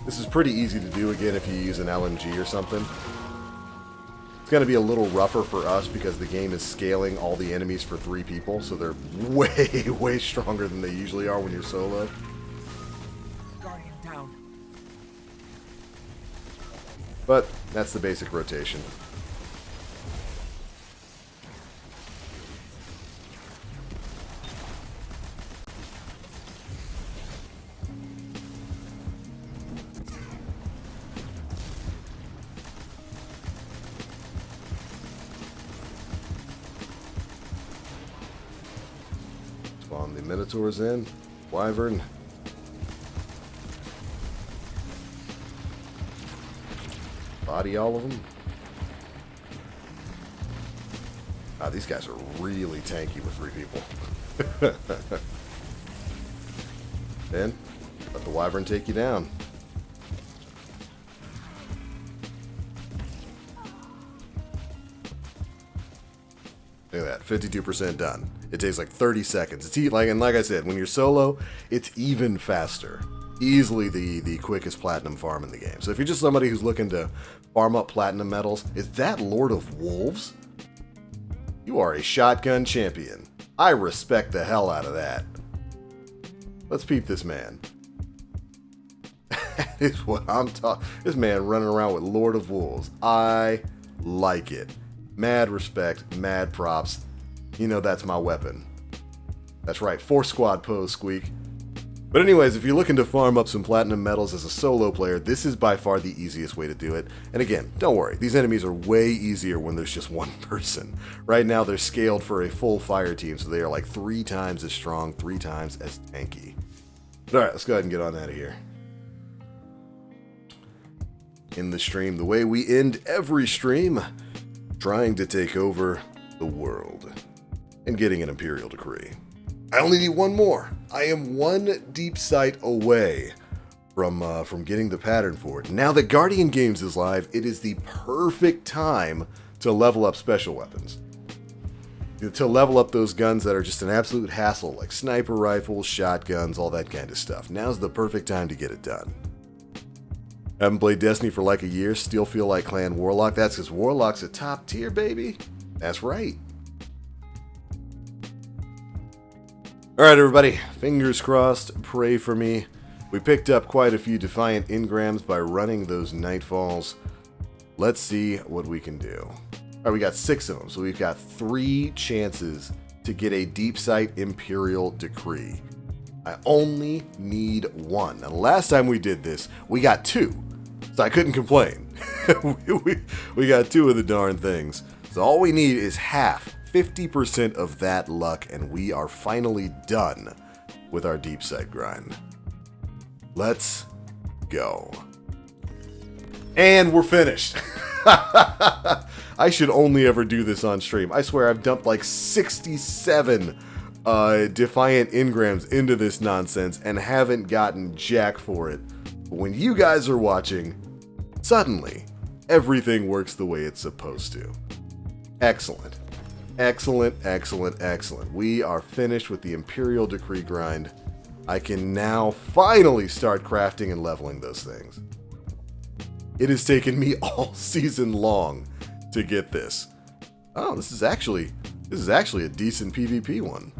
This is pretty easy to do again if you use an LMG or something. It's going to be a little rougher for us because the game is scaling all the enemies for 3 people, so they're way stronger than they usually are when you're solo. Guardian down. But that's the basic rotation. Spawn the Minotaurs in. Wyvern. Body all of them. Ah, these guys are really tanky with 3 people. Then, let the Wyvern take you down. Look at that, 52% done. It takes like 30 seconds. It's like I said, when you're solo, it's even faster. Easily the quickest platinum farm in the game. So if you're just somebody who's looking to farm up platinum medals, is that Lord of Wolves? You are a shotgun champion. I respect the hell out of that. Let's peep this man. That is what I'm talking. This man running around with Lord of Wolves. I like it. Mad respect, mad props. You know that's my weapon. That's right, 4 squad pose, Squeak. But anyways, if you're looking to farm up some platinum medals as a solo player, this is by far the easiest way to do it. And again, don't worry, these enemies are way easier when there's just one person. Right now they're scaled for a full fire team, so they are like 3 times as strong, 3 times as tanky. But alright, let's go ahead and get on out of here. In the stream, the way we end every stream, trying to take over the world and getting an Imperial Decree. I only need one more. I am one deep sight away from getting the pattern for it. Now that Guardian Games is live, it is the perfect time to level up special weapons. To level up those guns that are just an absolute hassle, like sniper rifles, shotguns, all that kind of stuff. Now's the perfect time to get it done. Haven't played Destiny for like a year, still feel like Clan Warlock. That's because Warlock's a top tier, baby. That's right. Alright everybody, fingers crossed, pray for me. We picked up quite a few Defiant Engrams by running those Nightfalls. Let's see what we can do. Alright, we got 6 of them, so we've got 3 chances to get a Deep Sight Imperial Decree. I only need 1. Now the last time we did this, we got 2, so I couldn't complain. we got 2 of the darn things. So all we need is half. 50% of that luck, and we are finally done with our deep sight grind. Let's go. And we're finished. I should only ever do this on stream. I swear I've dumped like 67 Defiant Engrams into this nonsense and haven't gotten jack for it. But when you guys are watching, suddenly everything works the way it's supposed to. Excellent. Excellent, excellent, excellent. We are finished with the Imperial Decree grind. I can now finally start crafting and leveling those things. It has taken me all season long to get this. Oh, this is actually a decent PvP one.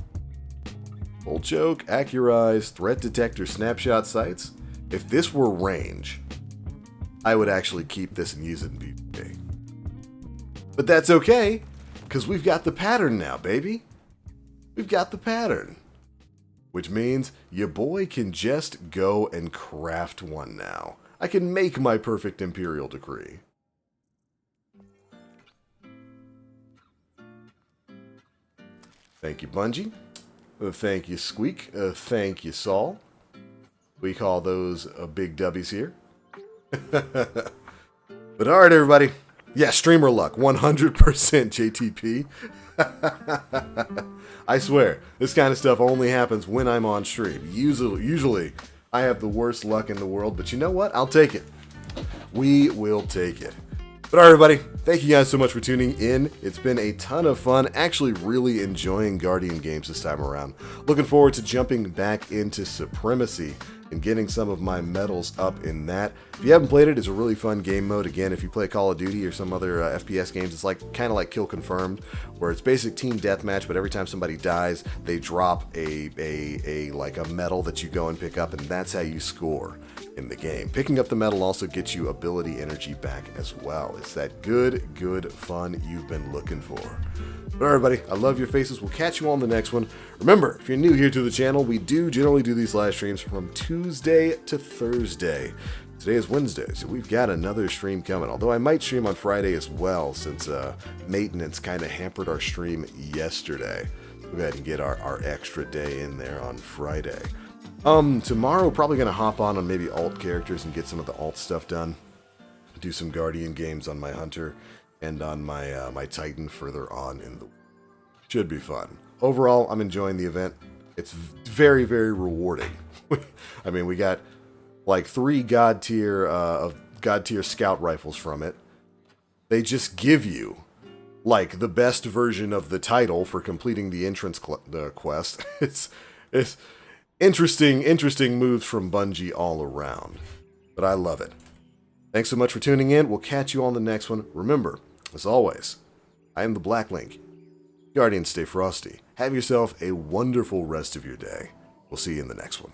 Full choke, accurize, threat detector, snapshot sights. If this were range, I would actually keep this and use it in PvP. But that's okay, because we've got the pattern now, baby. We've got the pattern. Which means your boy can just go and craft one now. I can make my perfect Imperial Decree. Thank you, Bungie. Thank you, Squeak. Thank you, Saul. We call those big W's here. But alright, everybody. Yeah, streamer luck. 100% JTP. I swear, this kind of stuff only happens when I'm on stream. Usually, I have the worst luck in the world, but you know what? I'll take it. We will take it. But alright, everybody, thank you guys so much for tuning in. It's been a ton of fun. Actually really enjoying Guardian Games this time around. Looking forward to jumping back into Supremacy and getting some of my medals up in that. If you haven't played it, it's a really fun game mode. Again, if you play Call of Duty or some other FPS games, it's like kind of like Kill Confirmed, where it's basic team deathmatch, but every time somebody dies, they drop a medal that you go and pick up, and that's how you score in the game. Picking up the medal also gets you ability energy back as well. It's that good fun you've been looking for. But everybody, I love your faces. We'll catch you on the next one. Remember, if you're new here to the channel, we do generally do these live streams from Tuesday to Thursday. Today is Wednesday, so we've got another stream coming. Although I might stream on Friday as well, since maintenance kind of hampered our stream yesterday. We'll go ahead and get our extra day in there on Friday. Tomorrow, probably going to hop on maybe alt characters and get some of the alt stuff done. Do some Guardian games on my Hunter and on my my Titan further on in the... Should be fun. Overall, I'm enjoying the event. It's very rewarding. I mean, we got like 3 god tier scout rifles from it. They just give you like the best version of the title for completing the entrance quest. It's interesting moves from Bungie all around. But I love it. Thanks so much for tuning in. We'll catch you on the next one. Remember, as always, I am the Black Link. Guardians, stay frosty. Have yourself a wonderful rest of your day. We'll see you in the next one.